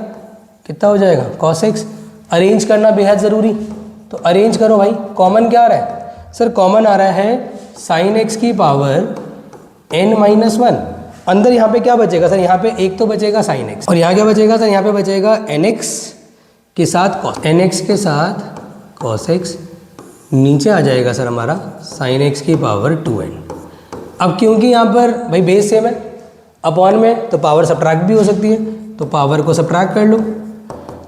कितना हो जाएगा कॉस एक्स। अरेंज करना बेहद ज़रूरी, तो अरेंज करो भाई। कॉमन क्या आ रहा है सर, कॉमन आ रहा है साइन एक्स की पावर n माइनस वन। अंदर यहाँ पे क्या बचेगा सर, यहाँ पे एक तो बचेगा साइन एक्स, और यहाँ क्या बचेगा सर, यहाँ पे बचेगा nx के साथ कॉस, nx के साथ कॉस एक्स। नीचे आ जाएगा सर हमारा साइन एक्स की पावर 2n। अब क्योंकि यहाँ पर भाई बेस सेम है, अपॉन में तो पावर सब्ट्रैक्ट भी हो सकती है, तो पावर को सब्ट्रैक्ट कर लो।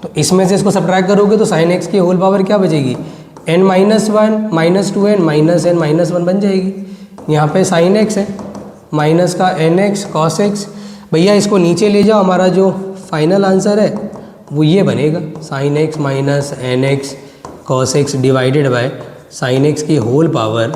तो इसमें से इसको सब्ट्रैक्ट करोगे तो साइन एक्स की होल पावर क्या बचेगी, n minus one minus 2n minus n minus one बन जाएगी। यहाँ पे साइन एक्स है, माइनस का nx कॉस एक्स। भैया इसको नीचे ले जाओ, हमारा जो फाइनल आंसर है वो ये बनेगा, sine x minus nx cos x divided by sine x की whole power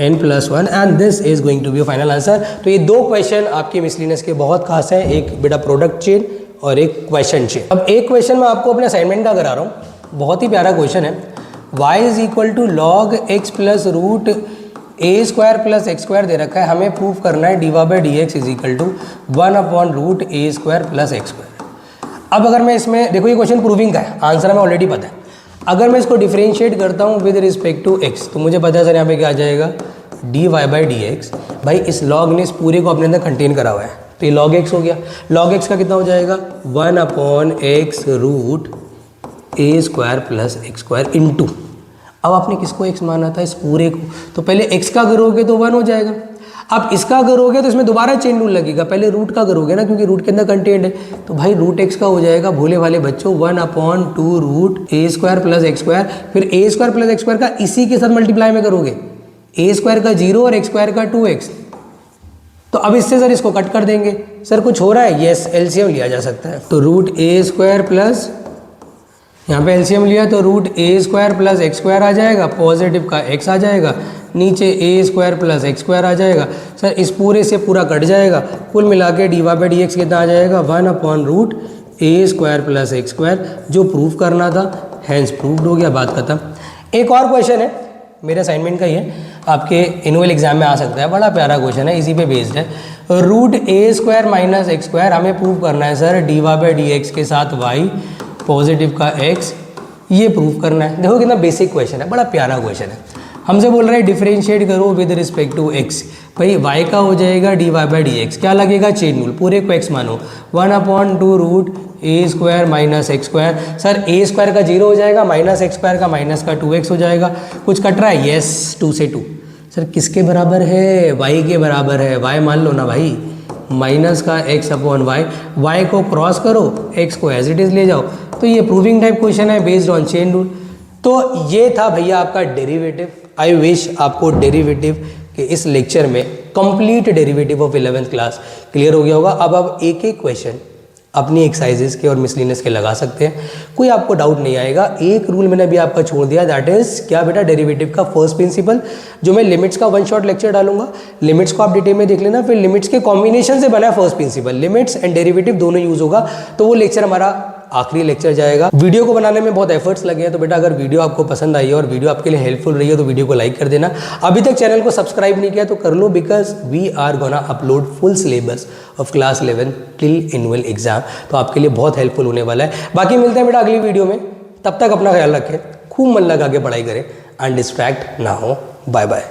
n plus one, and this is going to be final answer. तो ये 2 क्वेश्चन आपके मिसलिनियस के बहुत खास हैं, एक बेटा प्रोडक्ट चेन और एक क्वेश्चन चेन। अब एक क्वेश्चन मैं आपको अपने असाइनमेंट का करा रहा हूँ, बहुत ही प्यारा क्वेश्चन है। y is equal to log x plus root A square plus x square दे रखा है, हमें प्रूव करना है D Y by D x is equal to 1 upon root A square plus x square. अब अगर मैं इसमें, देखो ये क्वेश्चन प्रूविंग का है, आंसर हमें ऑलरेडी पता है। अगर मैं इसको डिफरेंशिएट करता हूँ विद रिस्पेक्ट टू एक्स, तो मुझे पता है सर यहाँ पे क्या आ जाएगा, D Y by D X. भाई इस लॉग ने इस पूरे को अपने अंदर कंटेन करा हुआ है, तो ये लॉग एक्स हो गया। लॉग एक्स का कितना हो जाएगा, 1 अपॉन एक्स रूट ए square plus x square into, अब आपने किसको x माना था, इस पूरे को, तो पहले x का करोगे तो 1 हो जाएगा। अब इसका करोगे तो इसमें दोबारा चेन रूल लगेगा, पहले रूट का करोगे ना, क्योंकि रूट के अंदर कंटेंट है, तो भाई रूट x का हो जाएगा भोले वाले बच्चों 1 अपॉन 2 रूट ए स्क्वायर प्लस एक्स स्क्वायर। फिर ए स्क्वायर प्लस एक्स स्क्वायर का इसी के साथ मल्टीप्लाई में करोगे, ए स्क्वायर का 0 और एक्स स्क्वायर का 2x। तो अब इससे सर इसको कट कर देंगे। सर कुछ हो रहा है, यस एलसीएम लिया जा सकता है, तो रूट ए स्क्वायर प्लस, यहाँ पे एलसीएम लिया तो रूट ए स्क्वायर प्लस एक्स स्क्वायर आ जाएगा, पॉजिटिव का x आ जाएगा, नीचे ए स्क्वायर प्लस एक्स स्क्वायर आ जाएगा। सर इस पूरे से पूरा कट जाएगा, कुल मिला के D Y by D X कितना आ जाएगा, 1 अपॉन रूट ए स्क्वायर प्लस एक्स स्क्वायर, जो प्रूव करना था हैंस प्रूव्ड हो गया, बात खत्म। एक और क्वेश्चन है मेरे असाइनमेंट का ही है, आपके एनुअल एग्जाम में आ सकता है, बड़ा प्यारा क्वेश्चन है, इसी पे बेस्ड है। रूट ए स्क्वायर माइनस एक्स स्क्वायर हमें प्रूव करना है sir, d Y by D x के साथ वाई पॉजिटिव का एक्स, ये प्रूव करना है। देखो कितना बेसिक क्वेश्चन है, बड़ा प्यारा क्वेश्चन है। हमसे बोल रहा है डिफरेंशिएट करो विद रिस्पेक्ट टू एक्स, भाई वाई का हो जाएगा D Y by D x, क्या लगेगा चेन रूल, पूरे को एक्स मानो, 1/2 root A square minus x square. Sir a square का 0 हो जाएगा, माइनस एक्स स्क्वायर का माइनस का 2x हो जाएगा, कुछ कट रहा है, यस 2 से 2। सर किसके बराबर है, वाई के बराबर है, वाई मान लो ना भाई, माइनस का x अपॉन वाई, वाई को क्रॉस करो, x को एज इट इज ले जाओ। तो ये प्रूविंग टाइप क्वेश्चन है बेस्ड ऑन चेन रूल। तो ये था भैया आपका डेरिवेटिव। आई विश आपको डेरिवेटिव के इस लेक्चर में complete derivative of 11th class clear हो गया होगा। अब आप एक एक क्वेश्चन अपनी एक्सरसाइजेस के और मिसलिनियस के लगा सकते हैं, कोई आपको डाउट नहीं आएगा। एक रूल मैंने अभी आपका छोड़ दिया, दैट इज क्या बेटा, डेरिवेटिव का फर्स्ट प्रिंसिपल, जो मैं लिमिट्स का वन शॉट लेक्चर डालूंगा, लिमिट्स को आप डिटेल में देख लेना, फिर लिमिट्स के कॉम्बिनेशन से बना है first principle, limits and derivative दोनों यूज होगा, तो वो लेक्चर हमारा आखिरी लेक्चर जाएगा। वीडियो को बनाने में बहुत एफर्ट्स लगे हैं, तो बेटा अगर वीडियो आपको पसंद आई है और वीडियो आपके लिए हेल्पफुल रही है तो वीडियो को लाइक कर देना। अभी तक चैनल को सब्सक्राइब नहीं किया तो कर लो, because we are gonna upload full syllabus of class 11 till annual exam, तो आपके लिए बहुत हेल्पफुल होने वाला है। बाकी मिलते हैं बेटा अगली वीडियो में, तब तक अपना ख्याल रखें, खूब मन लगा के पढ़ाई करें, अनडिस्ट्रैक्ट ना हो। Bye bye.